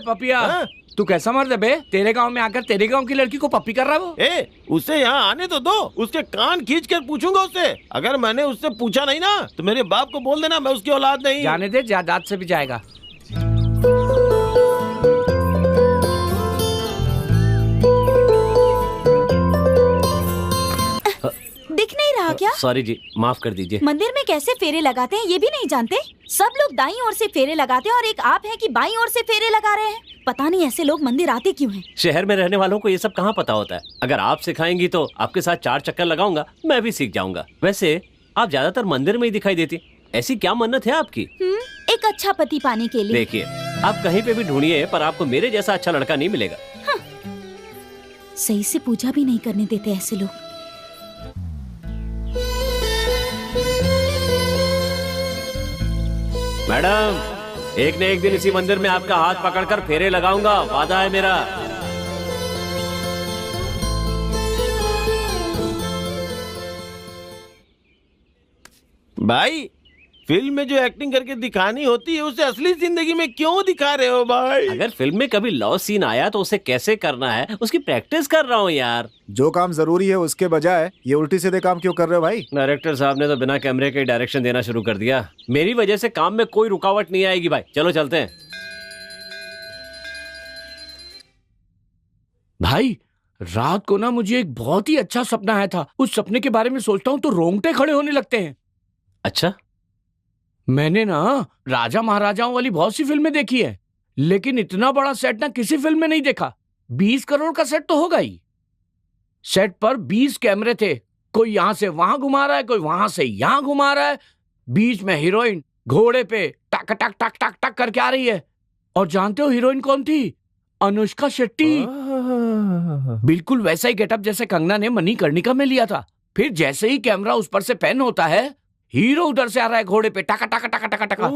C: पपिया, तू कैसा मर्द है बे? तेरे गांव में आकर तेरे गांव की लड़की को पप्पी कर रहा है वो।
B: उसे यहाँ आने तो दो, उसके कान खींच कर पूछूंगा उससे। अगर मैंने उससे पूछा नहीं ना, तो मेरे बाप को बोल देना मैं उसकी औलाद नहीं।
C: जाने दे, जायदाद से भी जाएगा।
A: दिख नहीं रहा क्या?
G: सॉरी जी, माफ कर दीजिए।
A: मंदिर में कैसे फेरे लगाते हैं ये भी नहीं जानते? सब लोग दाईं ओर से फेरे लगाते हैं और एक आप हैं कि बाईं ओर से फेरे लगा रहे हैं। पता नहीं ऐसे लोग मंदिर आते क्यों हैं?
G: शहर में रहने वालों को ये सब कहाँ पता होता है। अगर आप सिखाएंगी तो आपके साथ 4 चक्कर लगाऊंगा, मैं भी सीख जाऊंगा। वैसे आप ज्यादातर मंदिर में ही दिखाई देती, ऐसी क्या मन्नत है आपकी?
A: एक अच्छा पति पाने के लिए।
G: देखिए, आप कहीं पे भी ढूंढिए पर आपको मेरे जैसा अच्छा लड़का नहीं मिलेगा।
A: सही से पूजा भी नहीं करने देते ऐसे लोग।
G: मैडम, एक न एक दिन इसी मंदिर में आपका हाथ पकड़कर फेरे लगाऊंगा, वादा है मेरा।
B: भाई, फिल्म में जो एक्टिंग करके दिखानी होती है उसे असली जिंदगी में क्यों दिखा रहे हो भाई?
G: अगर फिल्म में कभी लव सीन आया तो उसे कैसे करना है उसकी प्रैक्टिस कर रहा हूँ यार।
I: जो काम जरूरी है उसके बजाय ये उल्टी सीधे काम क्यों कर रहे हो भाई?
G: डायरेक्टर साहब ने तो बिना कैमरे के डायरेक्शन देना शुरू कर दिया। मेरी वजह से काम में कोई रुकावट नहीं आएगी भाई। चलो चलते हैं।
C: भाई, रात को ना मुझे एक बहुत ही अच्छा सपना आया था। उस सपने के बारे में सोचता हूँ तो रोंगटे खड़े होने लगते हैं।
G: अच्छा?
C: मैंने ना राजा महाराजाओं वाली बहुत सी फिल्में देखी है, लेकिन इतना बड़ा सेट ना किसी फिल्म में नहीं देखा। 20 करोड़ का सेट तो होगा ही। सेट पर 20 कैमरे थे। कोई यहां से वहां घुमा रहा है, कोई वहां से यहां घुमा रहा है। बीच में हीरोइन घोड़े पे टक टक टक टक टक कर आ रही है। और जानते हो हीरोइन कौन थी? अनुष्का शेट्टी। बिल्कुल वैसा ही गेटअप जैसे कंगना ने मणिकर्णिका में लिया था। फिर जैसे ही कैमरा उस पर से पैन होता है, हीरो उधर से आ रहा है घोड़े पे, टका टका टका टका टका।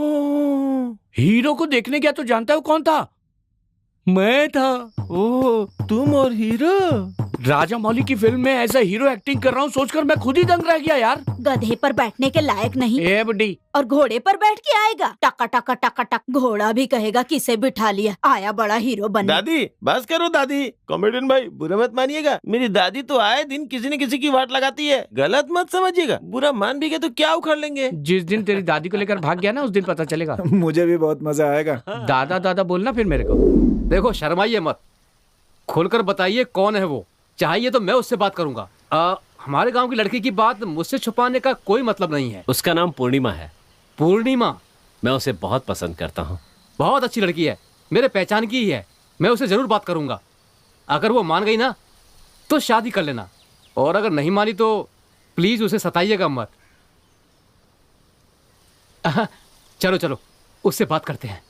C: हीरो को देखने गया तो जानता हो कौन था? मैं था।
B: ओह, तुम और हीरो?
C: राजा मौली की फिल्म में ऐसा हीरो एक्टिंग कर रहा हूँ सोचकर मैं खुद ही दंग रह गया यार।
A: गधे पर बैठने के लायक नहीं।
C: ए बुड्ढी।
A: और घोड़े पर बैठ के आएगा, टका टका टका टक। घोड़ा भी कहेगा किसे बिठा लिया, आया बड़ा हीरो बनने।
B: दादी, बस करो दादी। कॉमेडियन भाई, बुरा मत मानिएगा। मेरी दादी तो आए दिन किसी न किसी की वाट लगाती है, गलत मत समझिएगा। बुरा मान भी गए तो क्या उखाड़ लेंगे।
C: जिस दिन तेरी दादी को लेकर भाग गया ना, उस दिन पता चलेगा।
I: मुझे भी बहुत मजा आएगा।
C: दादा दादा बोलना फिर मेरे को।
F: देखो, शर्माइए मत, खोलकर बताइए कौन है वो। चाहिए तो मैं उससे बात करूंगा। हमारे गांव की लड़की की बात मुझसे छुपाने का कोई मतलब नहीं है।
G: उसका नाम पूर्णिमा है।
F: पूर्णिमा?
G: मैं उसे बहुत पसंद करता हूँ।
F: बहुत अच्छी लड़की है, मेरे पहचान की ही है। मैं उससे जरूर बात करूंगा। अगर वो मान गई ना तो शादी कर लेना, और अगर नहीं मानी तो प्लीज उसे सताइएगा मत। चलो चलो, उससे बात करते हैं।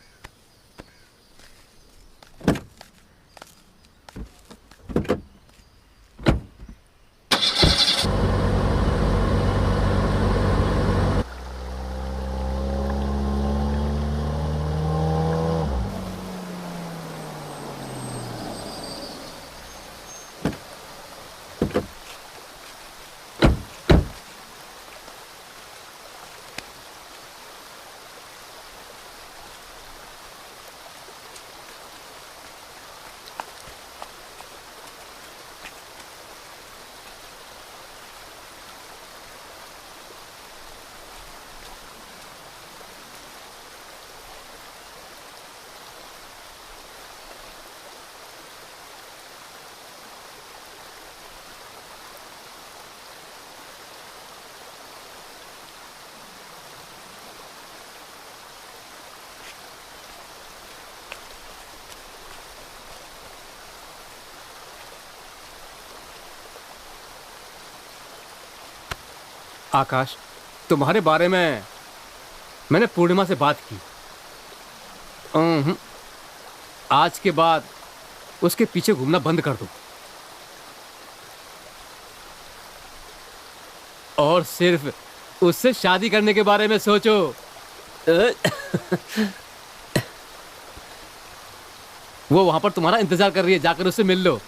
F: आकाश, तुम्हारे बारे में मैंने पूर्णिमा से बात की। आज के बाद उसके पीछे घूमना बंद कर दो और सिर्फ उससे शादी करने के बारे में सोचो। वो वहां पर तुम्हारा इंतजार कर रही है, जाकर उससे मिल लो।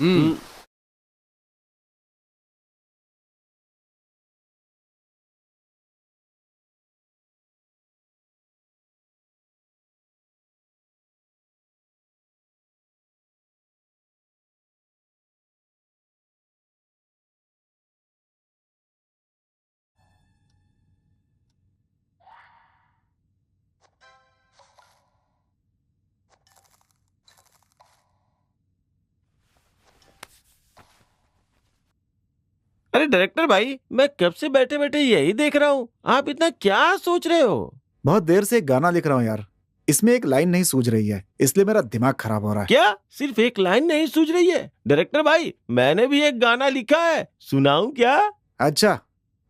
B: अरे डायरेक्टर भाई, मैं कब से बैठे बैठे यही देख रहा हूँ। आप इतना क्या सोच रहे हो?
I: बहुत देर से एक गाना लिख रहा हूँ यार। इसमें एक लाइन नहीं सूझ रही है, इसलिए मेरा दिमाग खराब हो रहा है।
B: क्या सिर्फ एक लाइन नहीं सूझ रही है? डायरेक्टर भाई, मैंने भी एक गाना लिखा है, सुनाऊं क्या?
I: अच्छा,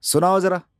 I: सुनाओ जरा।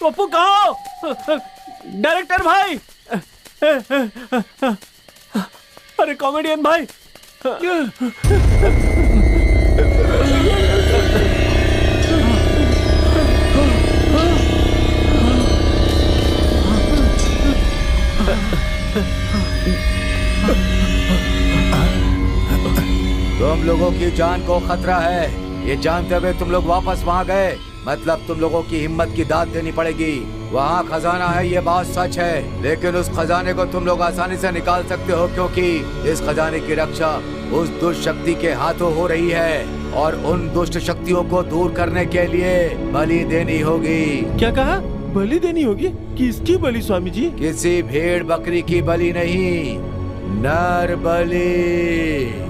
H: पप्पू कहाँ हो? डायरेक्टर भाई, अरे कॉमेडियन भाई,
D: तुम लोगों की जान को खतरा है, ये जानते हुए तुम लोग वापस वहाँ गए, मतलब तुम लोगों की हिम्मत की दाद देनी पड़ेगी। वहाँ खजाना है, ये बात सच है, लेकिन उस खजाने को तुम लोग आसानी से निकाल सकते हो, क्योंकि इस खजाने की रक्षा उस दुष्ट शक्ति के हाथों हो रही है, और उन दुष्ट शक्तियों को दूर करने के लिए बलि देनी होगी।
B: क्या कहा? बलि देनी होगी? किसकी बलि स्वामी जी?
D: किसी भेड़ बकरी की बलि नहीं, नर बलि।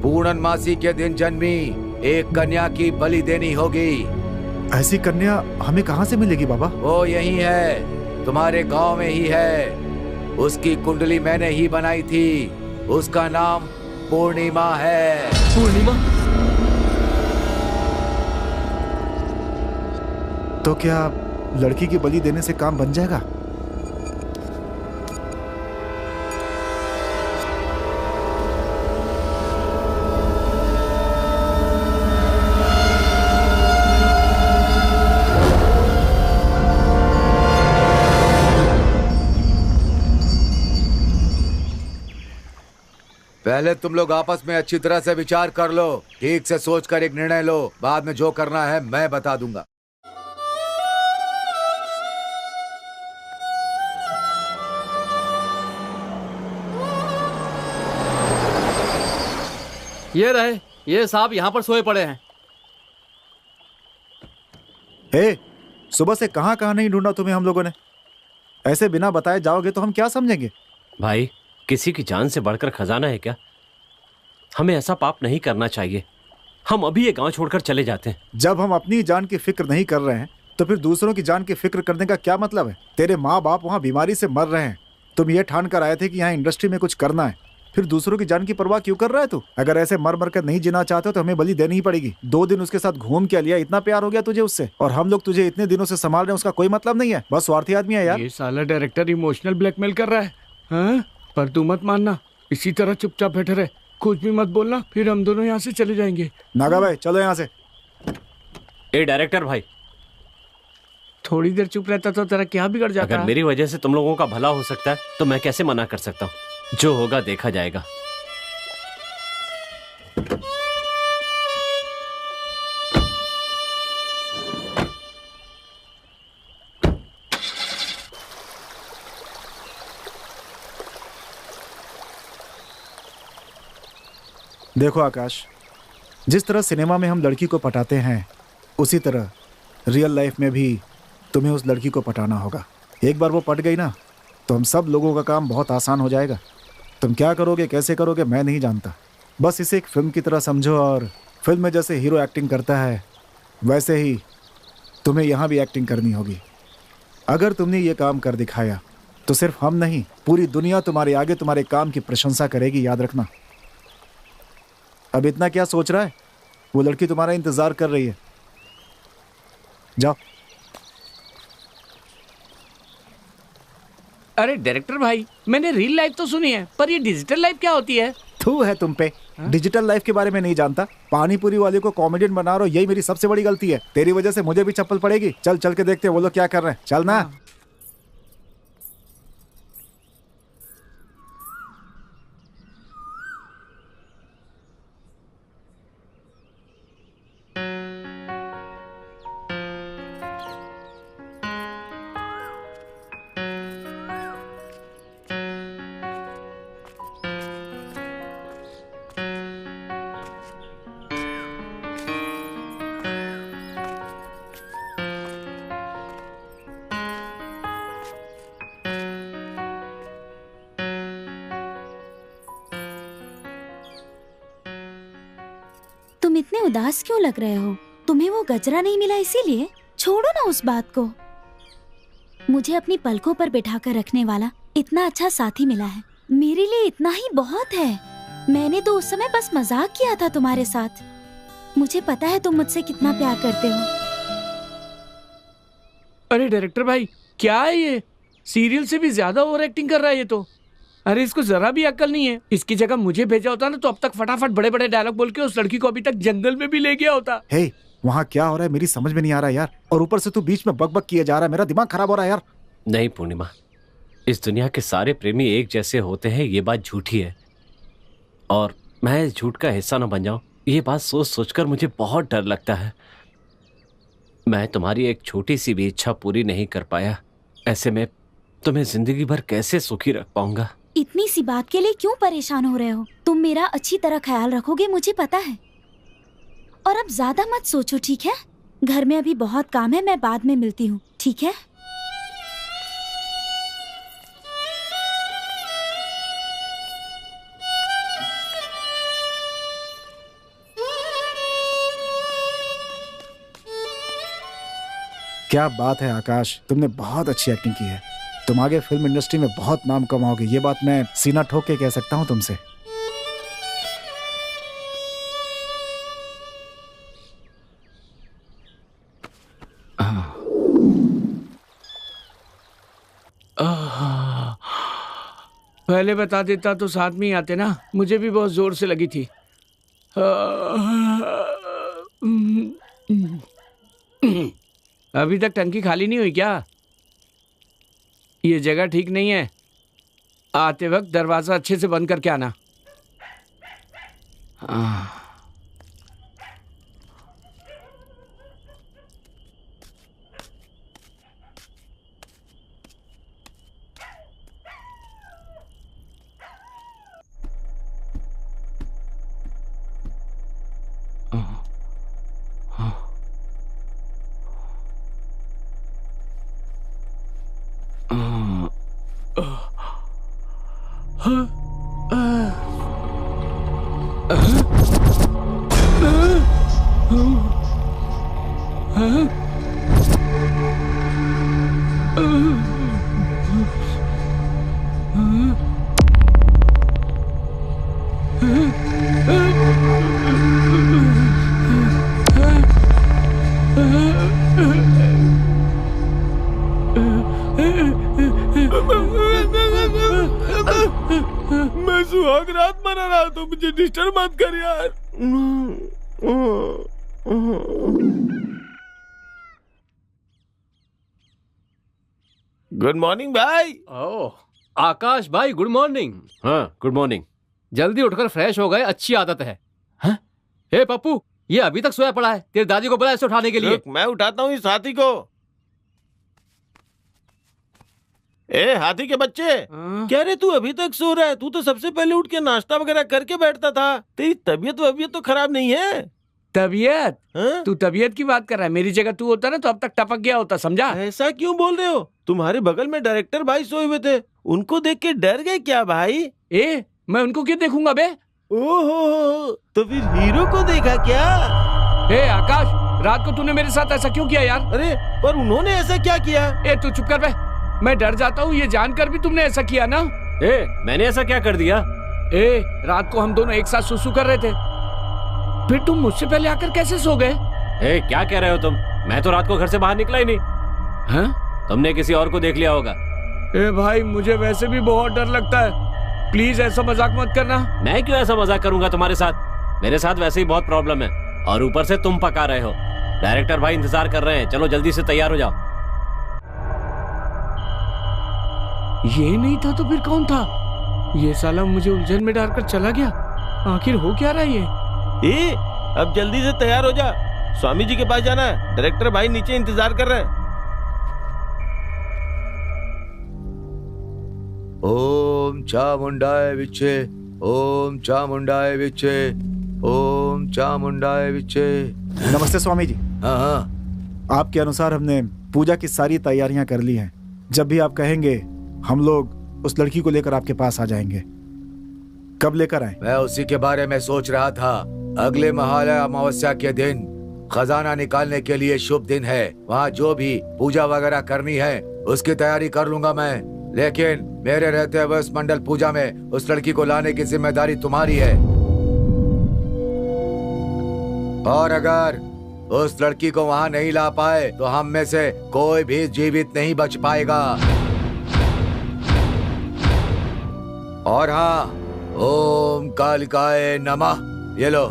D: पूर्णमासी के दिन जन्मी एक कन्या की बलि देनी होगी।
I: ऐसी कन्या हमें कहाँ से मिलेगी बाबा?
D: वो यही है, तुम्हारे गांव में ही है। उसकी कुंडली मैंने ही बनाई थी, उसका नाम पूर्णिमा है।
H: पूर्णिमा?
I: तो क्या लड़की की बलि देने से काम बन जाएगा?
D: पहले तुम लोग आपस में अच्छी तरह से विचार कर लो, ठीक से सोचकर एक निर्णय लो, बाद में जो करना है मैं बता दूंगा।
F: ये रहे, ये साहब यहाँ पर सोए पड़े हैं।
I: हे, सुबह से कहाँ कहाँ नहीं ढूंढा तुम्हें हम लोगों ने। ऐसे बिना बताए जाओगे तो हम क्या समझेंगे?
G: भाई, किसी की जान से बढ़कर खजाना है क्या? हमें ऐसा पाप नहीं करना चाहिए। हम अभी ये गांव छोड़कर चले जाते हैं।
I: जब हम अपनी जान की फिक्र नहीं कर रहे हैं तो फिर दूसरों की जान की फिक्र करने का क्या मतलब है? तेरे माँ बाप वहाँ बीमारी से मर रहे हैं, तुम ये ठान कर आए थे कि यहाँ इंडस्ट्री में कुछ करना है, फिर दूसरों की जान की परवाह क्यों कर रहा है तू? अगर ऐसे मर मर कर नहीं जीना चाहते हो तो हमें बलि देनी ही पड़ेगी। 2 दिन उसके साथ घूम के लिया, इतना प्यार हो गया तुझे उससे, और हम लोग तुझे इतने दिनों से संभाल रहे हैं, उसका कोई मतलब नहीं है। बस स्वार्थी आदमी है यार।
C: ये साला डायरेक्टर इमोशनल ब्लैकमेल कर रहा है, हाँ? पर तू मत मानना, इसी तरह चुपचाप बैठे रहे, कुछ भी मत बोलना, फिर हम दोनों यहाँ से चले जाएंगे।
I: नागा भाई चलो यहाँ से।
G: ए डायरेक्टर भाई,
C: थोड़ी देर चुप रहता तो तेरा क्या बिगड़ जाता?
G: अगर मेरी वजह से तुम लोगों का भला हो सकता है तो मैं कैसे मना कर सकता हूँ? जो होगा देखा जाएगा।
I: देखो आकाश, जिस तरह सिनेमा में हम लड़की को पटाते हैं, उसी तरह रियल लाइफ में भी तुम्हें उस लड़की को पटाना होगा। एक बार वो पट गई ना तो हम सब लोगों का काम बहुत आसान हो जाएगा। तुम क्या करोगे, कैसे करोगे, मैं नहीं जानता। बस इसे एक फिल्म की तरह समझो, और फिल्म में जैसे हीरो एक्टिंग करता है वैसे ही तुम्हें यहाँ भी एक्टिंग करनी होगी। अगर तुमने ये काम कर दिखाया तो सिर्फ हम नहीं, पूरी दुनिया तुम्हारे आगे तुम्हारे काम की प्रशंसा करेगी, याद रखना। अब इतना क्या सोच रहा है? वो लड़की तुम्हारा इंतजार कर रही है, जाओ।
C: अरे डायरेक्टर भाई, मैंने रियल लाइफ तो सुनी है, पर ये डिजिटल लाइफ क्या होती है?
I: थू है तुम पे, डिजिटल लाइफ के बारे में नहीं जानता। पानी पूरी वाले को कॉमेडियन बना रहा हो, यही मेरी सबसे बड़ी गलती है। तेरी वजह से मुझे भी चप्पल पड़ेगी। चल चल के देखते हैं वो लोग क्या कर रहे हैं, चल ना।
A: इतने उदास क्यों लग रहे हो? तुम्हें वो गजरा नहीं मिला इसीलिए? छोड़ो ना उस बात को। मुझे अपनी पलकों पर बिठाकर रखने वाला इतना अच्छा साथी मिला है। मेरे लिए इतना ही बहुत है। मैंने तो उस समय बस मजाक किया था तुम्हारे साथ। मुझे पता है तुम मुझसे कितना प्यार करते हो।
C: अरे डायरेक्टर भाई, क्या है ये? सीरियल से भी ज्यादा ओवर एक्टिंग कर रहा है ये तो। अरे इसको जरा भी अक्ल नहीं है। इसकी जगह मुझे भेजा होता ना तो अब तक फटाफट बड़े बड़े डायलॉग बोल के उस लड़की को अभी तक जंगल में भी ले गया होता।
I: हे, वहाँ क्या हो रहा है मेरी समझ में नहीं आ रहा यार। और ऊपर से तू बीच में बक बक किए जा रहा है, मेरा दिमाग खराब हो रहा है यार।
G: नहीं पूर्णिमा, इस दुनिया के सारे प्रेमी एक जैसे होते हैं, ये बात झूठी है। और मैं इस झूठ का हिस्सा न बन जाऊं, ये बात सोच सोचकर मुझे बहुत डर लगता है। मैं तुम्हारी एक छोटी सी भी इच्छा पूरी नहीं कर पाया, ऐसे में तुम्हें जिंदगी भर कैसे सुखी रख पाऊंगा?
A: इतनी सी बात के लिए क्यों परेशान हो रहे हो? तुम मेरा अच्छी तरह ख्याल रखोगे, मुझे पता है। और अब ज्यादा मत सोचो, ठीक है? घर में अभी बहुत काम है, मैं बाद में मिलती हूँ, ठीक है?
I: क्या बात है आकाश, तुमने बहुत अच्छी एक्टिंग की है। तुम आगे फिल्म इंडस्ट्री में बहुत नाम कमाओगे, ये बात मैं सीना ठोक के कह सकता हूँ तुमसे।
C: पहले बता देता तो साथ में ही आते ना, मुझे भी बहुत जोर से लगी थी। अभी तक टंकी खाली नहीं हुई क्या? ये जगह ठीक नहीं है। आते वक्त दरवाजा अच्छे से बंद करके आना।
B: मैं सुहाग रात मना रहा तो मुझे डिस्टर्ब मत कर यार। गुड मॉर्निंग भाई।
F: ओह आकाश भाई, गुड मॉर्निंग।
G: हाँ गुड मॉर्निंग।
F: जल्दी उठकर फ्रेश हो गए, अच्छी आदत है। हाँ? हे पप्पू, ये अभी तक सोया पड़ा है। तेरी दादी को बुला इसे उठाने के लिए।
B: मैं उठाता हूँ इस हाथी को। ए हाथी के बच्चे, क्या रे तू अभी तक सो रहा है? तू तो सबसे पहले उठ के नाश्ता वगैरह करके बैठता था। तेरी तबीयत तो खराब नहीं है?
C: तबीयत? तू तबीयत की बात कर रहा है? मेरी जगह तू होता ना तो अब तक टपक गया होता, समझा?
B: ऐसा क्यों बोल रहे हो? तुम्हारे बगल में डायरेक्टर भाई सोए हुए थे, उनको देख के डर गए क्या भाई?
C: ए मैं उनको क्यों देखूंगा बे?
B: ओहो, तो फिर हीरो को देखा क्या?
C: ए आकाश, रात को तूने मेरे साथ ऐसा क्यों किया यार?
B: अरे पर उन्होंने ऐसा क्या किया?
C: ए तू चुप कर बे, मैं डर जाता हूँ ये जानकर भी तुमने ऐसा किया ना।
G: ए मैंने ऐसा क्या कर दिया?
C: ए रात को हम दोनों एक साथ सुसु कर रहे थे, फिर तुम मुझसे पहले आकर कैसे सो गए?
G: ए क्या कह रहे हो तुम? मैं तो रात को घर से बाहर निकला ही नहीं।
C: हाँ?
G: तुमने किसी और को देख लिया होगा।
C: ए भाई मुझे वैसे भी बहुत डर लगता है, प्लीज ऐसा मजाक मत करना।
G: मैं क्यों ऐसा मजाक करूंगा तुम्हारे साथ? मेरे साथ वैसे ही बहुत प्रॉब्लम है और ऊपर से तुम पका रहे हो। डायरेक्टर भाई इंतजार कर रहे हैं, चलो जल्दी से तैयार हो जाओ।
C: ये नहीं था तो फिर कौन था? ये साला मुझे उलझन में डालकर चला गया। आखिर हो क्या रहा है ये?
B: अब जल्दी से तैयार हो जा, स्वामी जी के पास जाना है। डायरेक्टर भाई नीचे इंतजार कर रहे हैं।
D: ओम चामुंडाय विचे, ओम चामुंडाय विचे, ओम चामुंडाय विचे।
I: नमस्ते स्वामी जी।
D: हाँ हाँ,
I: आपके अनुसार हमने पूजा की सारी तैयारियां कर ली हैं। जब भी आप कहेंगे हम लोग उस लड़की को लेकर आपके पास आ जाएंगे। कब लेकर आए?
D: मैं उसी के बारे में सोच रहा था। अगले महालय अमावस्या के दिन खजाना निकालने के लिए शुभ दिन है। वहाँ जो भी पूजा वगैरह करनी है उसकी तैयारी कर लूंगा मैं, लेकिन मेरे रहते हुए उस मंडल पूजा में उस लड़की को लाने की जिम्मेदारी तुम्हारी है। और अगर उस लड़की को वहाँ नहीं ला पाए तो हम में से कोई भी जीवित नहीं बच पाएगा। और हाँ, ओम कालिकाय नमः। ये लो,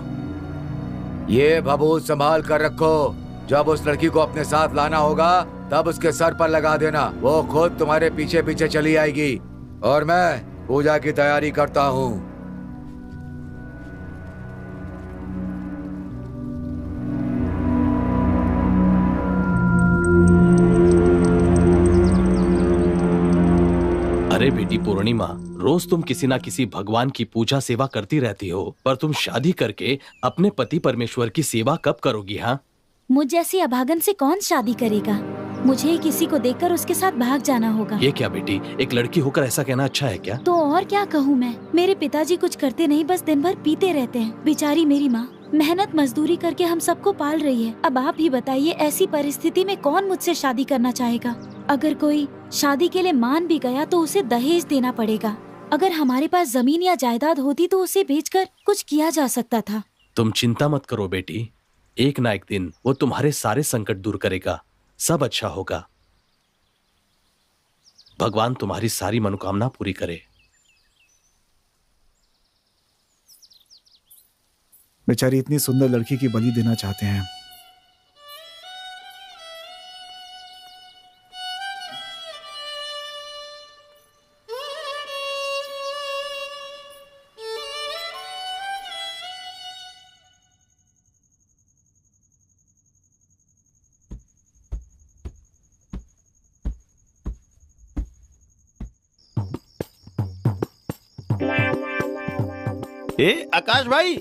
D: ये भभूत संभाल कर रखो। जब उस लड़की को अपने साथ लाना होगा तब उसके सर पर लगा देना, वो खुद तुम्हारे पीछे पीछे चली आएगी। और मैं पूजा की तैयारी करता हूँ।
E: अरे बेटी पूर्णिमा, रोज तुम किसी ना किसी भगवान की पूजा सेवा करती रहती हो, पर तुम शादी करके अपने पति परमेश्वर की सेवा कब करोगी? हाँ,
A: मुझ जैसी अभागन से कौन शादी करेगा? मुझे किसी को देखकर उसके साथ भाग जाना होगा।
E: ये क्या बेटी, एक लड़की होकर ऐसा कहना अच्छा है क्या?
A: तो और क्या कहूँ मैं? मेरे पिताजी कुछ करते नहीं, बस दिन भर पीते रहते हैं। बेचारी मेरी माँ मेहनत मजदूरी करके हम सबको पाल रही है। अब आप ही बताइए, ऐसी परिस्थिति में कौन मुझसे शादी करना चाहेगा? अगर कोई शादी के लिए मान भी गया तो उसे दहेज देना पड़ेगा। अगर हमारे पास जमीन या जायदाद होती तो उसे बेचकर कुछ किया जा सकता था।
E: तुम चिंता मत करो बेटी, एक ना एक दिन वो तुम्हारे सारे संकट दूर करेगा, सब अच्छा होगा। भगवान तुम्हारी सारी मनोकामना पूरी करे।
I: बेचारी इतनी सुंदर लड़की की बलि देना चाहते हैं।
B: ए आकाश भाई,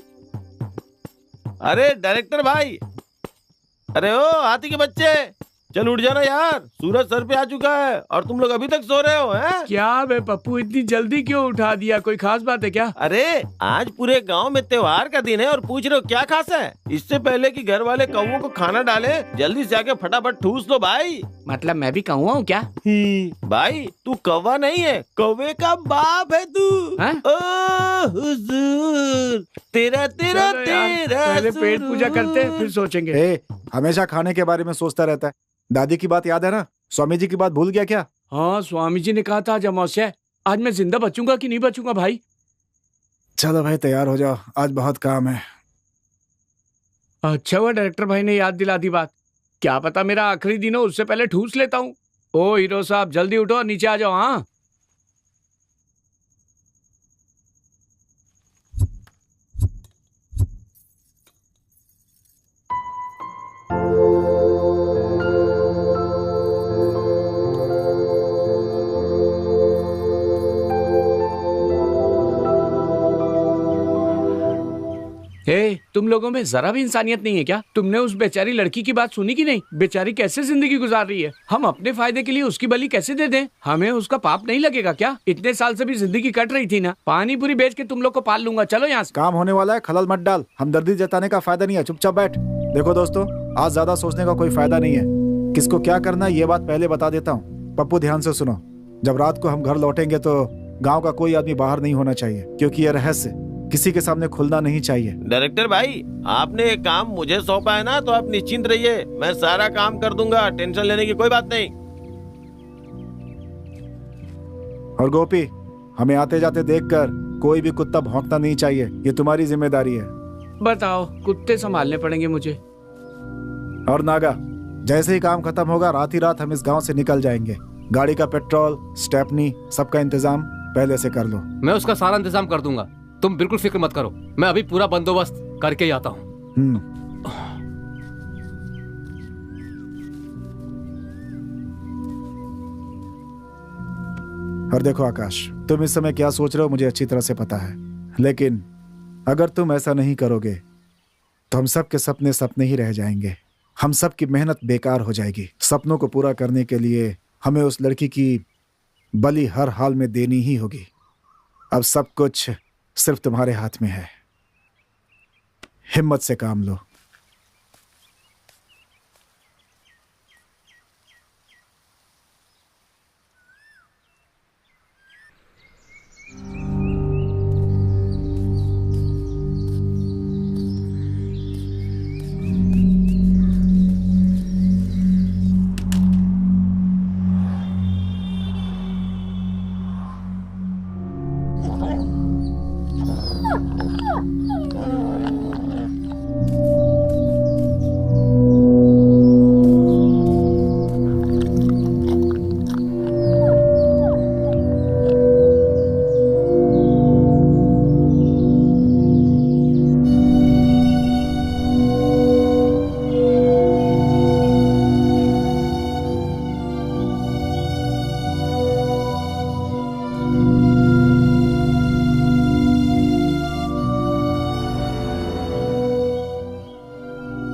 B: अरे डायरेक्टर भाई, अरे ओ हाथी के बच्चे, चल उठ जाना यार, सूरज सर पे आ चुका है और तुम लोग अभी तक सो रहे हो हैं?
C: क्या बे पप्पू, इतनी जल्दी क्यों उठा दिया? कोई खास बात है क्या?
B: अरे आज पूरे गांव में त्योहार का दिन है और पूछ रहे हो क्या खास है? इससे पहले कि घर वाले कौवों को खाना डाले, जल्दी से आके फटाफट ठूस लो भाई।
C: मतलब मैं भी कौवा हूँ क्या?
B: भाई तू कौवा नहीं है, कौवे का बाप है तू।
C: हाँ?
B: ओ हुजूर, तेरा तेरा
C: चलो यार,
B: तेरा
C: पहले पेट पूजा करते हैं, फिर सोचेंगे।
I: ए, हमेशा खाने के बारे में सोचता रहता है। दादी की बात याद है ना? स्वामी जी की बात भूल गया क्या?
C: हाँ, स्वामी जी ने कहा था आज अमावस्या है। आज मैं जिंदा बचूंगा कि नहीं बचूंगा भाई?
I: चलो भाई तैयार हो जाओ, आज बहुत काम है।
C: अच्छा हुआ डायरेक्टर भाई ने याद दिला दी बात। क्या पता मेरा आखिरी दिन हो, उससे पहले ठूस लेता हूँ। ओ हीरो साहब, जल्दी उठो, नीचे आ जाओ। हाँ, तुम लोगों में जरा भी इंसानियत नहीं है क्या? तुमने उस बेचारी लड़की की बात सुनी कि नहीं? बेचारी कैसे जिंदगी गुजार रही है। हम अपने फायदे के लिए उसकी बलि कैसे दे दें? हमें उसका पाप नहीं लगेगा क्या? इतने साल से भी जिंदगी कट रही थी ना। पानी पूरी बेच के तुम लोग को पाल लूंगा। चलो यहाँ से।
I: काम होने वाला है, खलल मत डाल। हमदर्दी जताने का फायदा नहीं है, चुपचाप बैठ। देखो दोस्तों, आज ज्यादा सोचने का कोई फायदा नहीं है। किसको क्या करना है ये बात पहले बता देता हूँ। पप्पू ध्यान से सुनो, जब रात को हम घर लौटेंगे तो गाँव का कोई आदमी बाहर नहीं होना चाहिए, क्योंकि ये रहस्य किसी के सामने खुलना नहीं चाहिए।
B: डायरेक्टर भाई, आपने एक काम मुझे सौंपा है ना, तो आप निश्चिंत रहिए, मैं सारा काम कर दूंगा, टेंशन लेने की कोई बात नहीं।
I: और गोपी, हमें आते जाते देखकर कोई भी कुत्ता भौंकना नहीं चाहिए, ये तुम्हारी जिम्मेदारी है।
C: बताओ, कुत्ते संभालने पड़ेंगे मुझे।
I: और नागा, जैसे ही काम खत्म होगा रात ही रात हम इस गांव से निकल जाएंगे। गाड़ी का पेट्रोल, स्टेपनी, सबका इंतजाम पहले से कर लो।
F: मैं उसका सारा इंतजाम कर दूंगा, तुम बिल्कुल फिक्र मत करो। मैं अभी पूरा बंदोबस्त करके ही आता हूँ।
I: और देखो आकाश, तुम इस समय क्या सोच रहे हो मुझे अच्छी तरह से पता है, लेकिन अगर तुम ऐसा नहीं करोगे तो हम सब के सपने सपने ही रह जाएंगे। हम सब की मेहनत बेकार हो जाएगी। सपनों को पूरा करने के लिए हमें उस लड़की की बलि हर हाल में देनी ही होगी। अब सब कुछ सिर्फ तुम्हारे हाथ में है। हिम्मत से काम लो।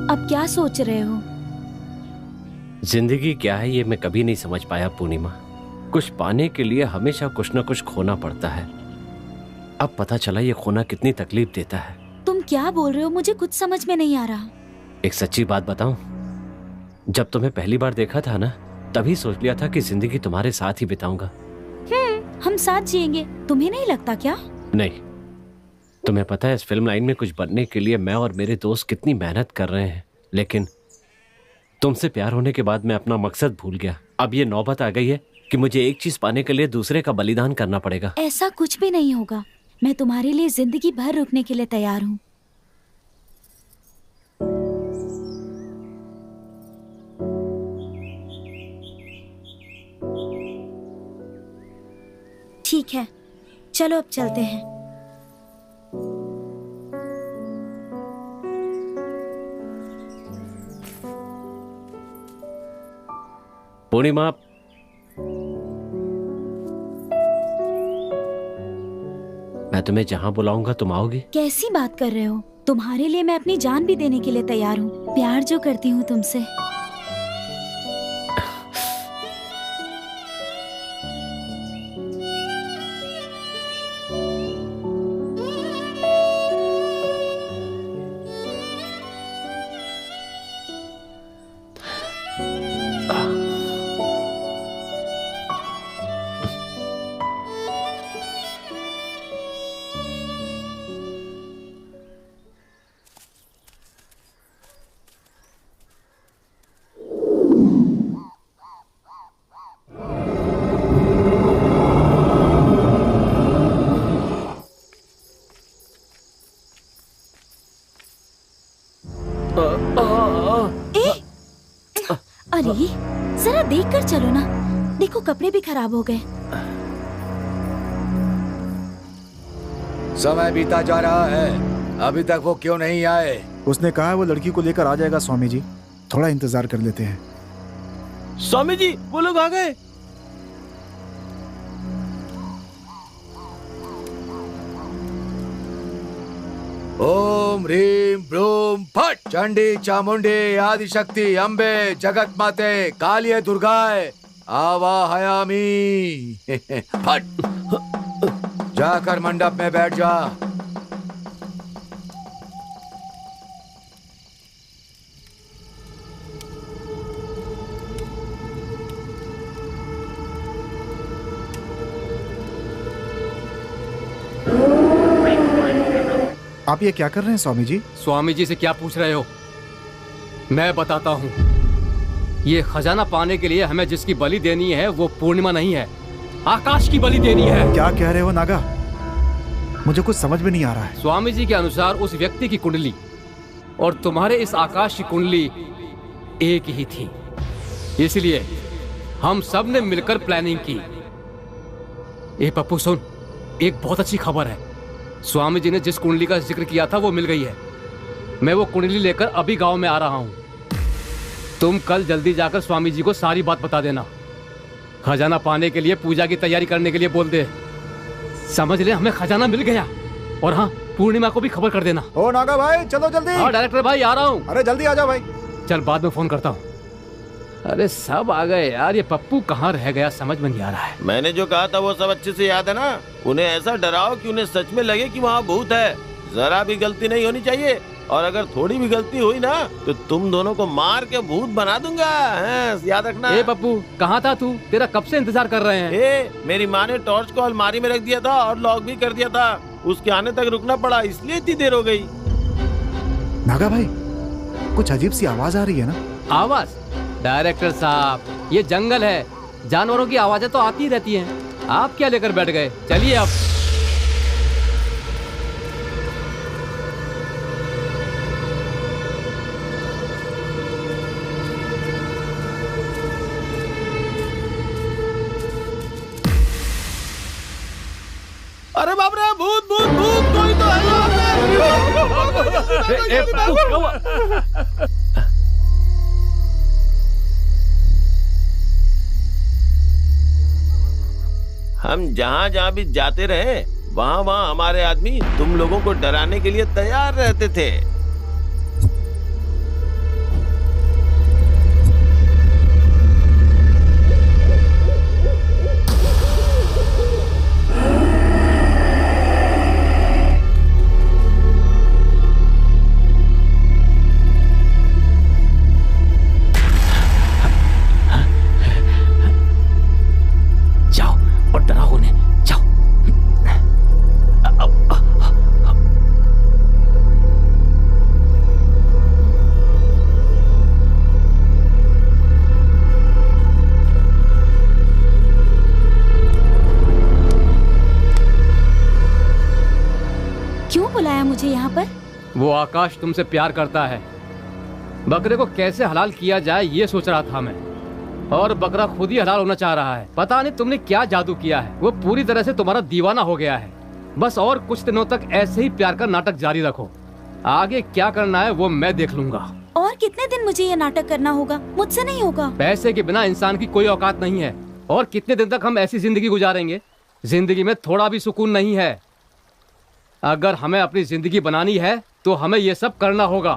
A: अब क्या सोच रहे हो?
G: जिंदगी क्या है ये मैं कभी नहीं समझ पाया पूर्णिमा। कुछ पाने के लिए हमेशा कुछ न कुछ खोना पड़ता है। अब पता चला ये खोना कितनी तकलीफ देता है।
A: तुम क्या बोल रहे हो? मुझे कुछ समझ में नहीं आ रहा।
G: एक सच्ची बात बताऊं, जब तुम्हें पहली बार देखा था ना, तभी सोच लिया था कि जिंदगी तुम्हारे साथ ही बिताऊंगा।
A: हम साथ जिएंगे, तुम्हें नहीं लगता क्या?
G: नहीं, तुम्हें पता है इस फिल्म लाइन में कुछ बनने के लिए मैं और मेरे दोस्त कितनी मेहनत कर रहे हैं, लेकिन तुमसे प्यार होने के बाद मैं अपना मकसद भूल गया। अब ये नौबत आ गई है कि मुझे एक चीज पाने के लिए दूसरे का बलिदान करना पड़ेगा।
A: ऐसा कुछ भी नहीं होगा। मैं तुम्हारे लिए जिंदगी भर रुकने के लिए तैयार हूँ। ठीक है, चलो अब चलते हैं।
G: पूर्णिमा, मैं तुम्हें जहां बुलाऊंगा तुम आओगी?
A: कैसी बात कर रहे हो? तुम्हारे लिए मैं अपनी जान भी देने के लिए तैयार हूँ। प्यार जो करती हूँ तुमसे। अरे जरा देख कर चलो ना, देखो कपड़े भी खराब हो गए।
D: समय बीता जा रहा है, अभी तक वो क्यों नहीं आए?
I: उसने कहा वो लड़की को लेकर आ जाएगा स्वामी जी, थोड़ा इंतजार कर लेते हैं।
B: स्वामी जी, वो लोग आ गए।
D: ओम ह्रीम ब्रूम फट। चंडी चामुंडी आदिशक्ति अम्बे जगत माते कालिये दुर्गाए आवाहयामी। फट। जाकर मंडप में बैठ जा।
I: आप ये क्या कर रहे हैं स्वामी जी?
F: स्वामी जी से क्या पूछ रहे हो? मैं बताता हूँ। ये खजाना पाने के लिए हमें जिसकी बलि देनी है वो पूर्णिमा नहीं है, आकाश की बलि देनी है।
I: क्या कह रहे हो नागा? मुझे कुछ समझ में नहीं आ रहा है।
F: स्वामी जी के अनुसार उस व्यक्ति की कुंडली और तुम्हारे इस आकाश की कुंडली एक ही थी, इसलिए हम सब ने मिलकर प्लानिंग की। ए पप्पू सुन, एक बहुत अच्छी खबर है। स्वामी जी ने जिस कुंडली का जिक्र किया था वो मिल गई है। मैं वो कुंडली लेकर अभी गांव में आ रहा हूं। तुम कल जल्दी जाकर स्वामी जी को सारी बात बता देना। खजाना पाने के लिए पूजा की तैयारी करने के लिए बोल दे। समझ ले, हमें खजाना मिल गया। और हाँ, पूर्णिमा को भी खबर कर देना।
I: ओ नागा भाई, चलो जल्दी।
F: हाँ डायरेक्टर भाई, आ रहा हूँ।
I: अरे जल्दी आ जाओ भाई।
F: चल बाद में फोन करता हूँ। अरे सब आ गए यार, ये पप्पू कहाँ रह गया समझ में नहीं आ रहा है।
B: मैंने जो कहा था वो सब अच्छे से याद है ना? उन्हें ऐसा डराओ कि उन्हें सच में लगे कि वहाँ भूत है। जरा भी गलती नहीं होनी चाहिए। और अगर थोड़ी भी गलती हुई ना तो तुम दोनों को मार के भूत बना दूंगा, याद रखना।
F: ए पप्पू, कहाँ था तू? तेरा कब से इंतजार कर रहे हैं।
B: मेरी माँ ने टॉर्च को अलमारी में रख दिया था और लॉक भी कर दिया था, उसके आने तक रुकना पड़ा, इसलिए इतनी देर हो गई।
I: नागा भाई, कुछ अजीब सी आवाज आ रही है ना?
F: आवाज? डायरेक्टर साहब, ये जंगल है, जानवरों की आवाजें तो आती रहती हैं। आप क्या लेकर बैठ गए? चलिए अब।
B: अरे बाप रे, भूत भूत भूत, कोई तो है यहाँ पे। हम जहाँ जहाँ भी जाते रहे वहाँ वहाँ हमारे आदमी तुम लोगों को डराने के लिए तैयार रहते थे।
A: मुझे यहाँ पर?
F: वो आकाश तुमसे प्यार करता है। बकरे को कैसे हलाल किया जाए ये सोच रहा था मैं, और बकरा खुद ही हलाल होना चाह रहा है। पता नहीं तुमने क्या जादू किया है, वो पूरी तरह से तुम्हारा दीवाना हो गया है। बस और कुछ दिनों तक ऐसे ही प्यार का नाटक जारी रखो, आगे क्या करना है वो मैं देख लूंगा।
A: और कितने दिन मुझे ये नाटक करना होगा? मुझसे नहीं होगा।
F: पैसे के बिना इंसान की कोई औकात नहीं है। और कितने दिन तक हम ऐसी जिंदगी गुजारेंगे? जिंदगी में थोड़ा भी सुकून नहीं है। अगर हमें अपनी जिंदगी बनानी है तो हमें ये सब करना होगा।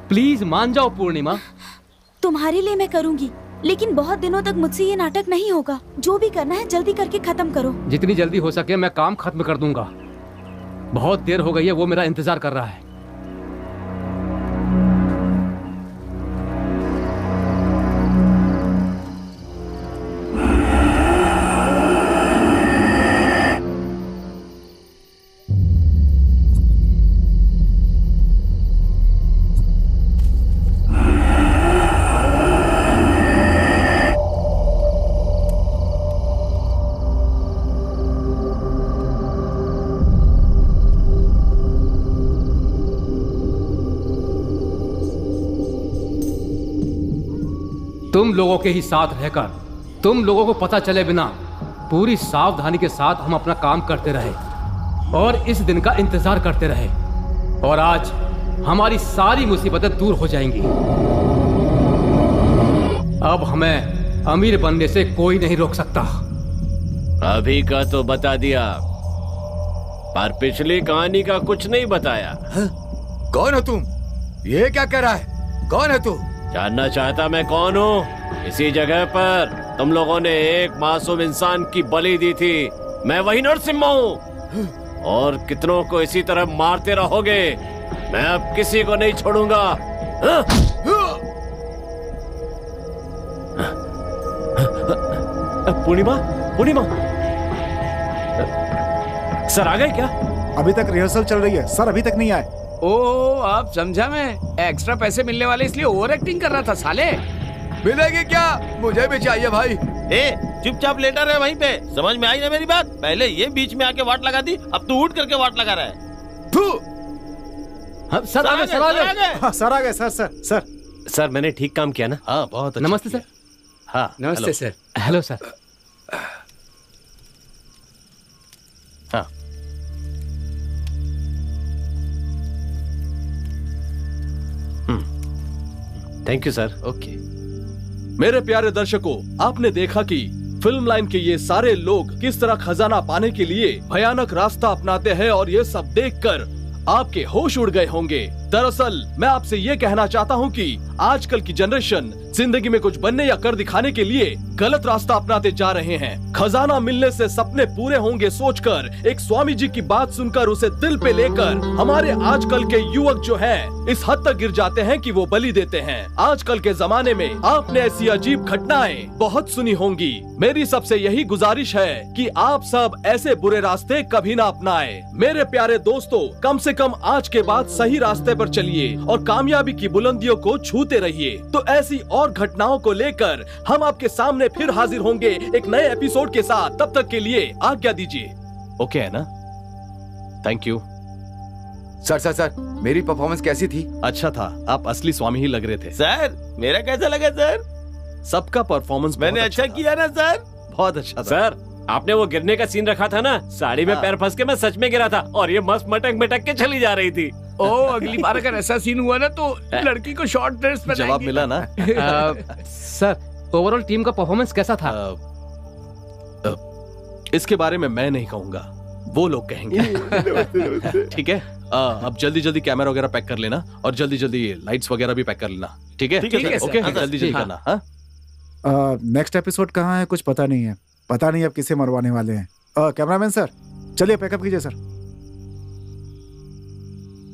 F: प्लीज मान जाओ पूर्णिमा।
A: तुम्हारे लिए मैं करूंगी, लेकिन बहुत दिनों तक मुझसे ये नाटक नहीं होगा। जो भी करना है जल्दी करके खत्म करो।
F: जितनी जल्दी हो सके मैं काम खत्म कर दूंगा। बहुत देर हो गई है, वो मेरा इंतजार कर रहा है। तुम लोगों के ही साथ रहकर, तुम लोगों को पता चले बिना पूरी सावधानी के साथ हम अपना काम करते रहे और इस दिन का इंतजार करते रहे, और आज हमारी सारी मुसीबतें दूर हो जाएंगी। अब हमें अमीर बनने से कोई नहीं रोक सकता।
C: अभी का तो बता दिया, पर पिछली कहानी का कुछ नहीं बताया।
D: कौन हो तुम? ये क्या कह रहा है? कौन है तू?
C: जानना चाहता मैं कौन हूँ? इसी जगह पर तुम लोगों ने एक मासूम इंसान की बलि दी थी। मैं वही नरसिम्हा हूँ, और कितनों को इसी तरह मारते रहोगे। मैं अब किसी को नहीं छोड़ूंगा। पूर्णिमा, पूर्णिमा, सर आ गए क्या?
I: अभी तक रिहर्सल चल रही है सर, अभी तक नहीं आए।
C: ओ, आप समझा, मैं एक्स्ट्रा पैसे मिलने वाले इसलिए ओवर एक्टिंग कर रहा था। साले
D: मिलेगी क्या? मुझे भी चाहिए भाई।
B: चुपचाप लेटा रहे वहीं पे। समझ में आई ना मेरी बात? पहले ये बीच में आके वाट लगा दी, अब तू उठ करके वाट लगा रहा है।
F: सर आ गए, सर आ गए।
I: हाँ, सर आ गए। सर
G: सर मैंने ठीक काम किया ना?
E: हाँ, बहुत अच्छा।
F: नमस्ते सर।
G: हाँ
C: नमस्ते सर।
F: Hello sir.
G: हाँ, थैंक यू सर।
E: ओके। मेरे प्यारे दर्शकों, आपने देखा कि फिल्म लाइन के ये सारे लोग किस तरह खजाना पाने के लिए भयानक रास्ता अपनाते हैं, और ये सब देखकर आपके होश उड़ गए होंगे। दरअसल मैं आपसे ये कहना चाहता हूँ कि आजकल की जनरेशन जिंदगी में कुछ बनने या कर दिखाने के लिए गलत रास्ता अपनाते जा रहे हैं। खजाना मिलने से सपने पूरे होंगे सोचकर, एक स्वामी जी की बात सुनकर उसे दिल पे लेकर हमारे आजकल के युवक जो हैं इस हद तक गिर जाते हैं कि वो बलि देते हैं। आजकल के जमाने में आपने ऐसी अजीब घटनाएं बहुत सुनी होंगी। मेरी सबसे यही गुजारिश है कि आप सब ऐसे बुरे रास्ते कभी ना अपनाएं। मेरे प्यारे दोस्तों, कम से कम आज के बाद सही रास्ते पर चलिए और कामयाबी की बुलंदियों को छूते रहिए। तो ऐसी और घटनाओं को लेकर हम आपके सामने फिर हाजिर होंगे एक नए एपिसोड के साथ। तब तक के लिए आज्ञा दीजिए। ओके है ना? Thank you.
D: सर मेरी परफॉर्मेंस कैसी थी?
E: अच्छा था, आप असली स्वामी ही लग रहे थे।
B: सर मेरा कैसा लगा सर?
E: सबका परफॉर्मेंस
B: मैंने अच्छा किया ना सर?
E: बहुत अच्छा था।
G: सर आपने वो गिरने का सीन रखा था ना, साड़ी में पैर फंस के मैं सच में गिरा था और ये मस्त मटक के चली जा रही थी।
C: ओ अगली बार अगर ऐसा सीन हुआ ना तो लड़की को शॉर्ट ड्रेस पहनाएंगे।
E: जवाब मिला ना?
F: सर ओवरऑल टीम का परफॉर्मेंस कैसा था?
E: इसके बारे में मैं नहीं कहूंगा, वो लोग कहेंगे। ठीक है, अब जल्दी जल्दी कैमरा वगैरह पैक कर लेना और जल्दी जल्दी लाइट्स वगैरह भी पैक कर लेना। ठीक है? ओके, जल्दी जल्दी करना। हाँ,
I: नेक्स्ट एपिसोड कहाँ है कुछ पता नहीं है। पता नहीं अब किसे मरवाने वाले हैं। कैमरामैन सर, चलिए पैकअप कीजिए सर।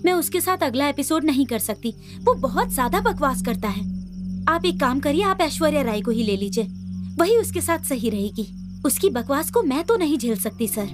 A: मैं उसके साथ अगला एपिसोड नहीं कर सकती, वो बहुत ज्यादा बकवास करता है। आप एक काम करिए, आप ऐश्वर्या राय को ही ले लीजिए, वही उसके साथ सही रहेगी। उसकी बकवास को मैं तो नहीं झेल सकती सर।